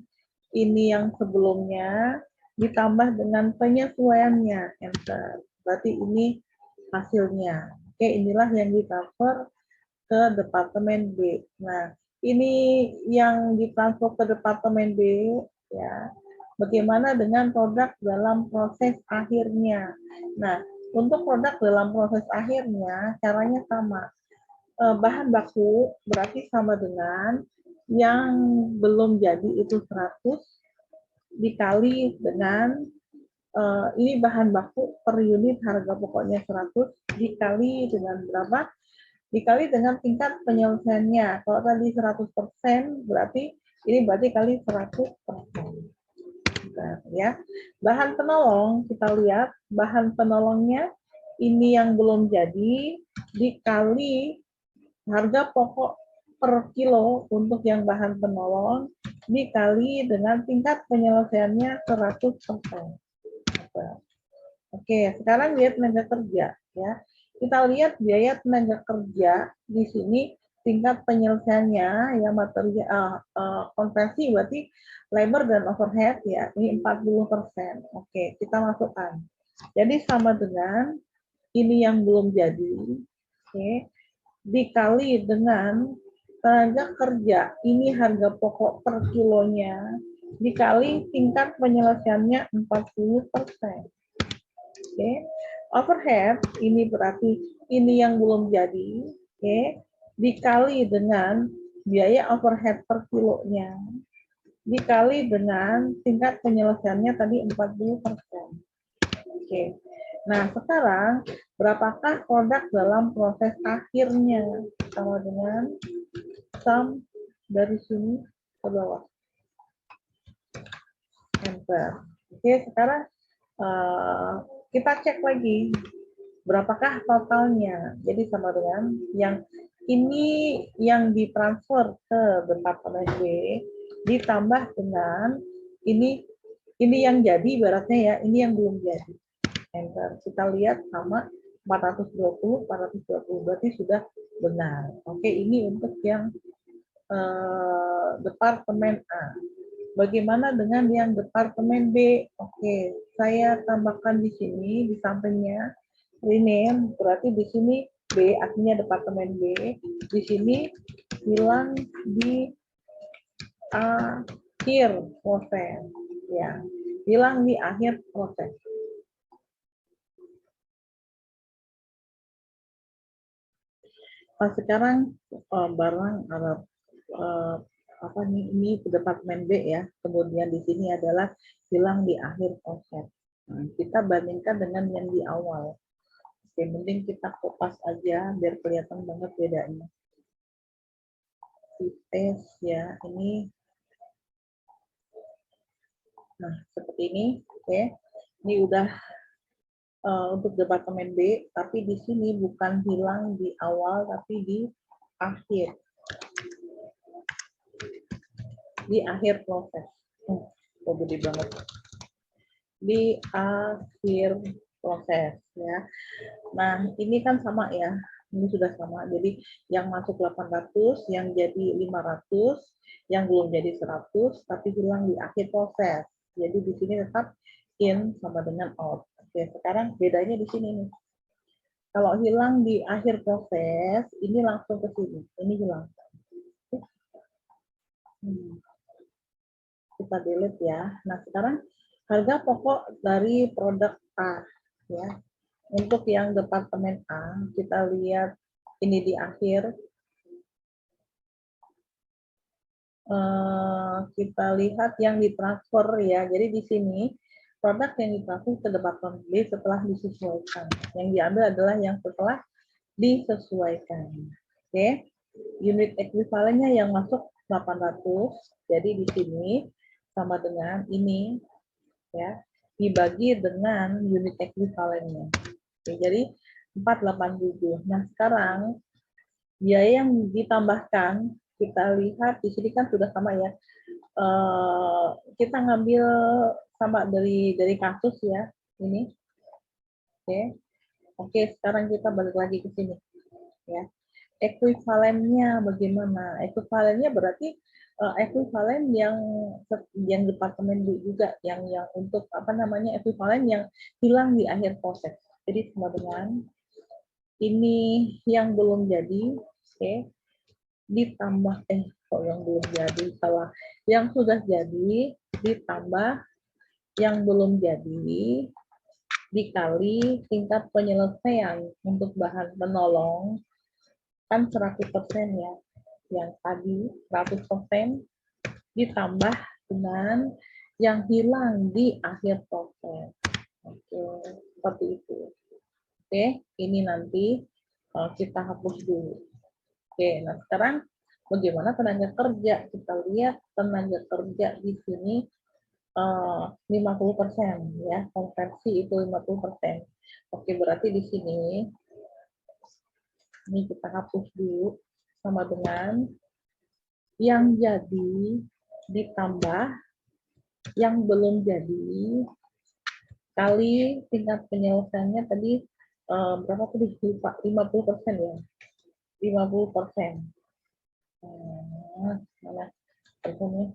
ini yang sebelumnya ditambah dengan penyesuaiannya, enter. Berarti ini hasilnya. Oke, inilah yang ditransfer ke Departemen B. Nah, ini yang ditransfer ke Departemen B ya. Bagaimana dengan produk dalam proses akhirnya? Nah, untuk produk dalam proses akhirnya caranya sama. Bahan baku berarti sama dengan yang belum jadi itu 100 dikali dengan ini bahan baku per unit harga pokoknya 100 dikali dengan berapa? Dikali dengan tingkat penyelesaiannya. Kalau tadi 100%, berarti ini berarti kali 100%. Ya. Bahan penolong, kita lihat bahan penolongnya ini yang belum jadi dikali harga pokok per kilo untuk yang bahan penolong dikali dengan tingkat penyelesaiannya 100%. Oke, sekarang lihat tenaga kerja ya. Kita lihat biaya tenaga kerja di sini tingkat penyelesaiannya ya materi konversi berarti labor dan overhead ya ini 40%. Oke, kita masukkan. Jadi sama dengan ini yang belum jadi. Oke. Dikali dengan tenaga kerja ini harga pokok per kilonya dikali tingkat penyelesaiannya 40%. Oke. Overhead ini berarti ini yang belum jadi, oke, dikali dengan biaya overhead per kilonya, dikali dengan tingkat penyelesaiannya tadi 40%. Oke. Nah, sekarang berapakah produk dalam proses akhirnya? Sama dengan sum dari sini ke bawah. Enter. Oke, sekarang kita cek lagi berapakah totalnya. Jadi sama dengan yang ini yang ditransfer ke departemen B ditambah dengan ini yang jadi ibaratnya ya, ini yang belum jadi. Enter. Kita lihat sama 420, 420 berarti sudah benar. Oke, ini untuk yang departemen A. Bagaimana dengan yang departemen B? Oke, saya tambahkan di sini di sampingnya rename, berarti di sini B artinya departemen B. Di sini hilang di akhir proses, ya, hilang di akhir proses. Nah, sekarang barang apa nih, ini departemen B ya, kemudian di sini adalah hilang di akhir proses. Nah, kita bandingkan dengan yang di awal. Oke, mending kita kopas aja biar kelihatan banget bedanya. Tes ya, ini. Nah, seperti ini, oke. Ini udah untuk departemen B, tapi di sini bukan hilang di awal, tapi di akhir. Di akhir proses. Oh, gede banget. Di akhir proses ya. Nah, ini kan sama ya. Ini sudah sama. Jadi yang masuk 800, yang jadi 500, yang belum jadi 100, tapi hilang di akhir proses. Jadi di sini tetap in sama dengan out. Oke, sekarang bedanya di sini nih. Kalau hilang di akhir proses, ini langsung ke sini. Ini hilang. Kita delete ya. Nah, sekarang harga pokok dari produk A ya. Untuk yang departemen A, kita lihat ini di akhir. Kita lihat yang ditransfer ya. Jadi di sini produk yang ditransfer ke departemen B setelah disesuaikan. Yang diambil adalah yang setelah disesuaikan. Oke. Unit ekuivalennya yang masuk 800. Jadi di sini sama dengan ini ya, dibagi dengan unit ekuivalennya. Oke, jadi 487. Nah, sekarang biaya yang ditambahkan, kita lihat di sini kan sudah sama ya. Kita ngambil sama dari kasus ya, ini. Oke. Oke, sekarang kita balik lagi ke sini ya. Ekuivalennya bagaimana? Ekuivalennya berarti ekuivalen yang departemen juga yang untuk apa namanya ekuivalen yang hilang di akhir proses. Jadi sama dengan ini yang belum jadi, oke, ditambah kok yang belum jadi salah, yang sudah jadi ditambah yang belum jadi dikali tingkat penyelesaian untuk bahan penolong kan 100% ya, yang tadi 100% ditambah dengan yang hilang di akhir proses. Oke, seperti itu. Oke, ini nanti kita hapus dulu. Oke, nah sekarang bagaimana tenaga kerja? Kita lihat tenaga kerja di sini 50% ya, konversi itu 50%. Oke, berarti di sini ini kita hapus dulu sama dengan yang jadi ditambah yang belum jadi kali tingkat penyelesaiannya tadi berapa tadi lupa 50% ya 50%. Mana persennya?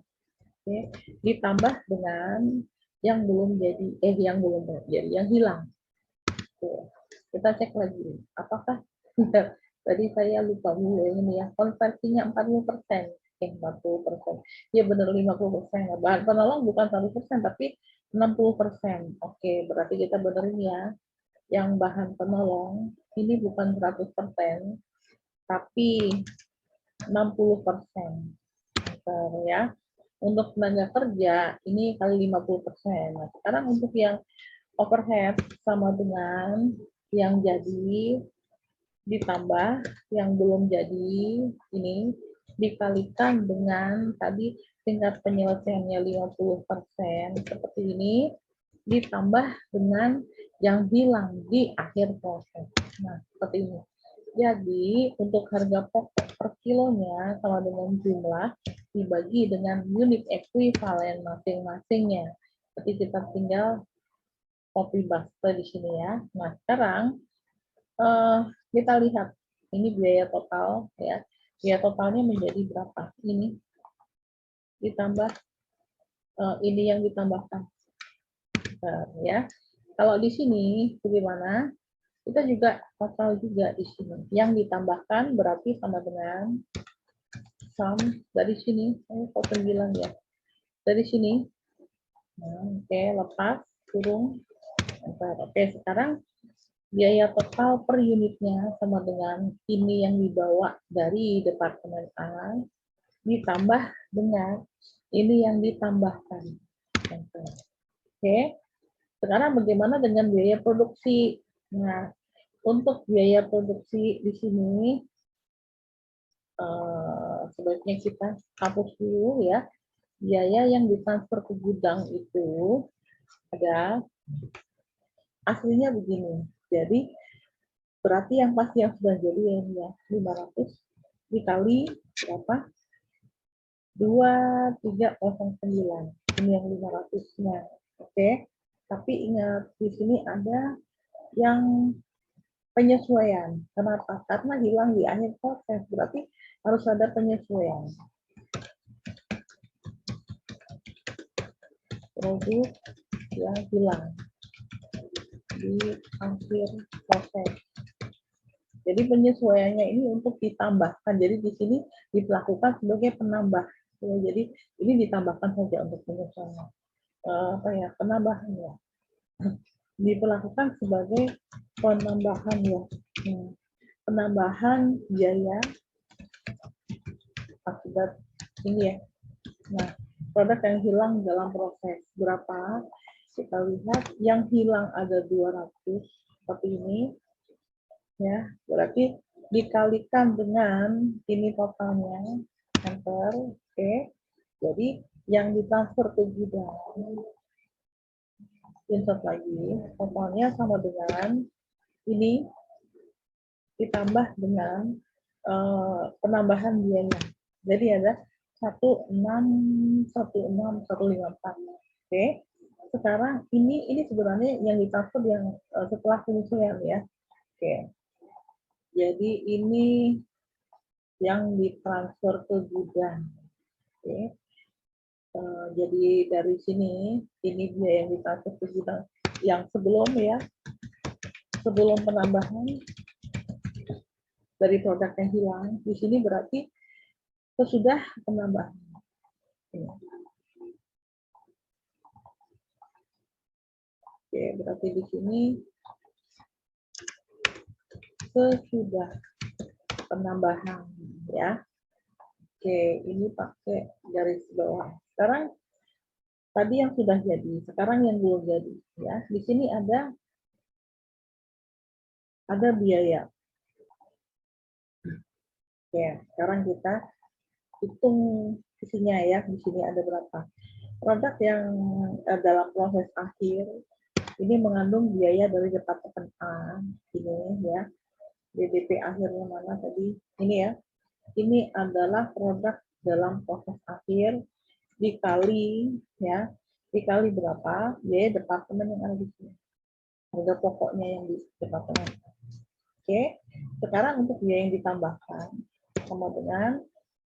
Oke, ditambah dengan yang belum jadi yang belum jadi yang hilang. Oke. Kita cek lagi apakah tadi saya lupa ini ya konversinya 40%. 40%. Ya benar 50%. Bahan penolong bukan 100% tapi 60%. Oke, berarti kita benerin ya. Yang bahan penolong ini bukan 100%, tapi 60%. Ya. Untuk tenaga kerja ini kali 50%. Nah, sekarang untuk yang overhead sama dengan yang jadi ditambah yang belum jadi ini dikalikan dengan tadi tingkat penyelesaiannya 50% seperti ini ditambah dengan yang hilang di akhir proses. Nah, seperti ini. Jadi, untuk harga pokok per kilonya, kalau dengan jumlah, dibagi dengan unit ekuivalen masing-masingnya. Jadi, kita tinggal copy paste di sini ya. Nah, sekarang kita lihat. Ini biaya total ya. Biaya totalnya menjadi berapa? Ini ditambah ini yang ditambahkan. Ya. Kalau di sini bagaimana? Kita juga total juga di sini. Yang ditambahkan berarti sama dengan sum dari sini. Kok 9 ya? Dari sini. Nah, oke, lepas kurung. Oke, sekarang biaya total per unitnya sama dengan ini yang dibawa dari departemen A ditambah dengan ini yang ditambahkan. Oke, sekarang bagaimana dengan biaya produksi? Nah, untuk biaya produksi di sini sebaiknya kita hapus dulu ya. Biaya yang ditransfer ke gudang itu ada aslinya begini. Jadi berarti yang pasti yang sudah jadi ya 500 dikali berapa? 2309. Ini yang 500-nya. Oke. Tapi ingat di sini ada yang penyesuaian. Kenapa? Karena hilang di akhir proses. Berarti harus ada penyesuaian. Produk yang hilang di akhir proses. Jadi penyesuaiannya ini untuk ditambahkan. Jadi di sini dilakukan sebagai penambah. Ya, jadi ini ditambahkan saja untuk penyesuaian. Penambahannya diperlakukan sebagai penambahan ya. Penambahan biaya akibat ini ya. Nah, produk yang hilang dalam proses berapa? Kita lihat yang hilang ada 200 seperti ini ya, berarti dikalikan dengan ini totalnya, enter, oke. Jadi yang ditransfer ke gudang, insert lagi, totalnya sama dengan ini ditambah dengan penambahan biaya. Jadi ada 1616154. Oke. Sekarang ini sebenarnya yang ditransfer yang setelah penyesuaian ya. Oke. Jadi ini yang ditransfer ke gudang. Oke. Jadi dari sini ini dia yang ditransfer ke gudang yang sebelum ya. Sebelum penambahan dari produk yang hilang, di sini berarti sesudah penambahan. Oke, berarti di sini sesudah penambahan ya. Oke, ini pakai garis bawah. Sekarang tadi yang sudah jadi, sekarang yang belum jadi ya. Di sini ada biaya. Oke, sekarang kita hitung isinya ya. Di sini ada berapa? Produk yang dalam proses akhir ini mengandung biaya dari departemen A ini ya. BDP akhirnya mana tadi? Ini ya. Ini adalah produk dalam proses akhir dikali ya. Dikali berapa? Biaya departemen yang ada di sini. Harga pokoknya yang di departemen. Oke. Sekarang untuk biaya yang ditambahkan sama dengan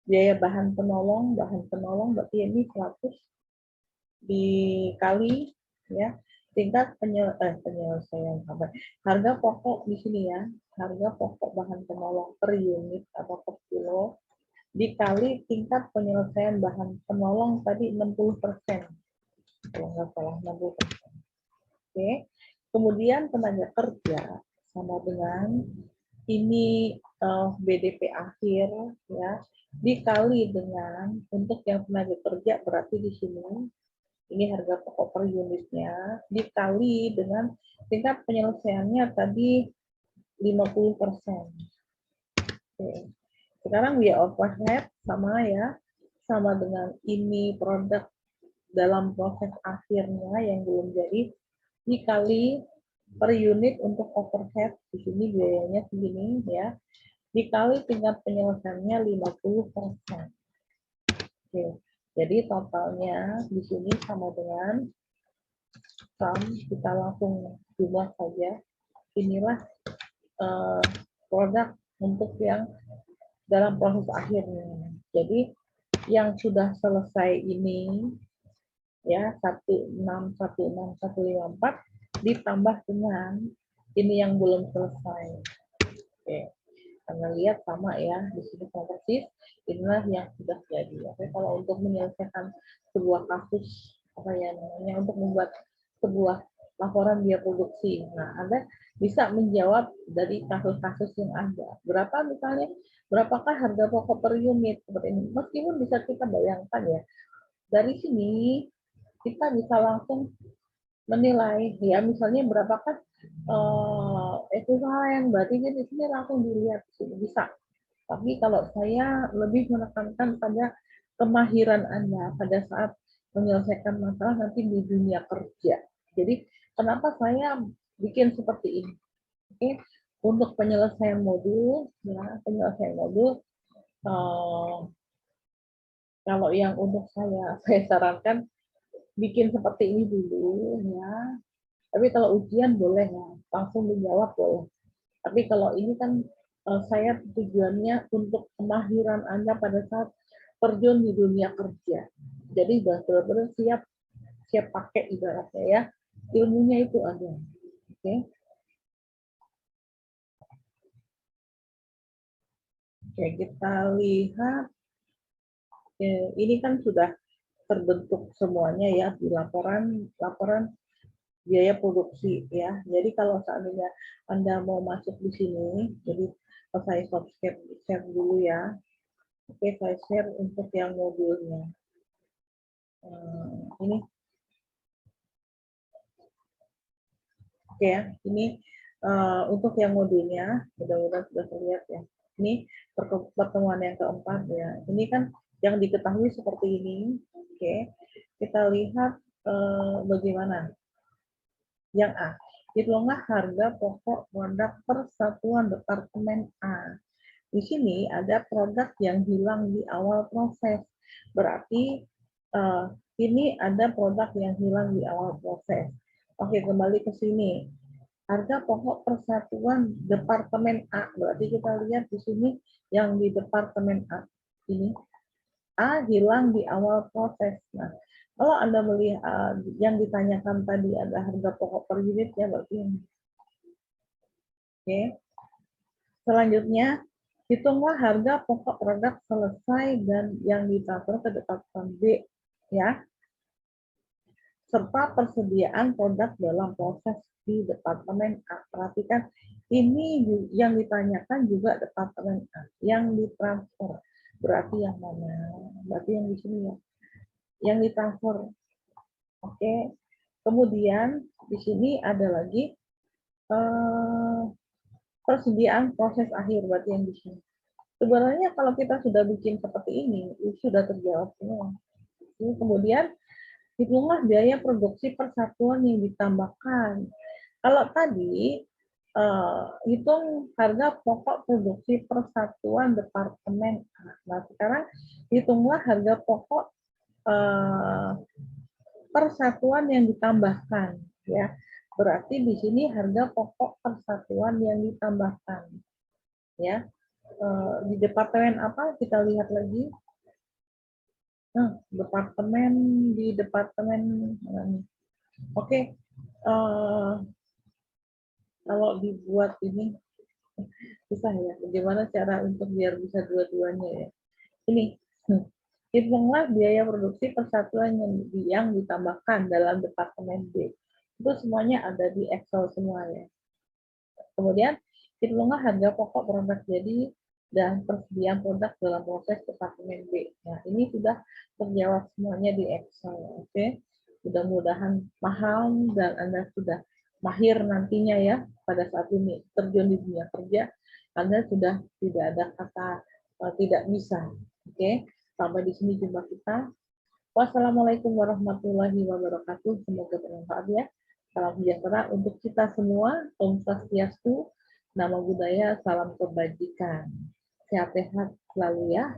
biaya bahan penolong berarti ini 100 dikali ya tingkat penyelesaian sampai harga pokok di sini ya, harga pokok bahan penolong per unit atau per kilo dikali tingkat penyelesaian bahan penolong tadi 60%. Kalau nggak salah 60%. Oke. Kemudian tenaga kerja sama dengan ini BDP akhir ya dikali dengan untuk yang tenaga kerja berarti di sini ini harga pokok per unitnya, dikali dengan tingkat penyelesaiannya tadi 50%. Oke. Sekarang biaya overhead sama ya, sama dengan ini produk dalam proses akhirnya yang belum jadi, dikali per unit untuk overhead, di sini biayanya segini ya, dikali tingkat penyelesaiannya 50%. Oke, jadi totalnya di sini sama dengan kita langsung jumlah saja. Inilah produk untuk yang dalam proses akhirnya. Jadi yang sudah selesai ini ya 1616154 ditambah dengan ini yang belum selesai. Oke. Karena lihat sama ya, di sini persis, inilah yang sudah jadi. Oke, kalau untuk menyelesaikan sebuah kasus apa ya namanya, untuk membuat sebuah laporan biaya produksi, nah Anda bisa menjawab dari kasus-kasus yang ada. Berapa misalnya, berapakah harga pokok per unit seperti ini? Meskipun bisa kita bayangkan ya, dari sini kita bisa langsung menilai ya, misalnya berapakah ekuivalen, berarti di sini langsung dilihat bisa. Tapi kalau saya lebih menekankan pada kemahiran Anda pada saat menyelesaikan masalah nanti di dunia kerja. Jadi kenapa saya bikin seperti ini? Oke, untuk penyelesaian modul ya, penyelesaian modul kalau yang untuk saya sarankan bikin seperti ini dulu ya. Tapi kalau ujian boleh ya, langsung dijawab boleh. Tapi kalau ini kan saya tujuannya untuk kemahiran Anda pada saat terjun di dunia kerja. Jadi benar-benar siap pakai ibaratnya ya. Ilmunya itu ada. Oke. Oke, kita lihat. Ini kan sudah terbentuk semuanya ya di laporan biaya produksi ya. Jadi kalau seandainya Anda mau masuk di sini, jadi saya share dulu ya. Oke, saya share untuk yang modulnya. Ini, oke ya, ini untuk yang modulnya, mudah-mudahan sudah terlihat ya. Ini pertemuan yang keempat ya. Ini kan yang diketahui seperti ini. Oke, kita lihat bagaimana. Yang A, hitunglah harga pokok produk persatuan departemen A. Di sini ada produk yang hilang di awal proses. Berarti ini ada produk yang hilang di awal proses. Oke, kembali ke sini. Harga pokok persatuan departemen A. Berarti kita lihat di sini yang di departemen A. Ini A hilang di awal proses. Nah, kalau Anda melihat yang ditanyakan tadi ada harga pokok per unit ya, berarti ini. Oke. Selanjutnya, hitunglah harga pokok produk selesai dan yang ditransfer ke departemen B ya, serta persediaan produk dalam proses di departemen A. Perhatikan, ini yang ditanyakan juga departemen A, yang ditransfer. Berarti yang mana? Berarti yang di sini ya. Yang ditransfer. Oke. Kemudian di sini ada lagi persediaan proses akhir, berarti yang di sini. Sebenarnya kalau kita sudah bikin seperti ini, sudah terjawab semua. Kemudian hitunglah biaya produksi persatuan yang ditambahkan. Kalau tadi hitung harga pokok produksi persatuan departemen A. Nah, sekarang hitunglah harga pokok persatuan yang ditambahkan ya. Berarti di sini harga pokok persatuan yang ditambahkan ya. Di departemen apa kita lihat lagi. Nah, di departemen oke. Kalau dibuat ini susah ya. Bagaimana cara untuk biar bisa dua-duanya ya. Ini hitunglah biaya produksi persatuan yang ditambahkan dalam departemen B. Itu semuanya ada di Excel semua ya. Kemudian hitunglah harga pokok produk jadi dan persediaan produk dalam proses departemen B. Nah, ini sudah terjawab semuanya di Excel. Oke. Mudah-mudahan paham dan Anda sudah mahir nantinya ya pada saat ini terjun di dunia kerja, Anda sudah tidak ada kata tidak bisa. Oke, sampai di sini jumpa kita. Wassalamualaikum warahmatullahi wabarakatuh. Semoga bermanfaat ya. Salam sejahtera untuk kita semua. Om Swastiastu, Namo Buddhaya, salam kebajikan. Sehat-sehat selalu ya.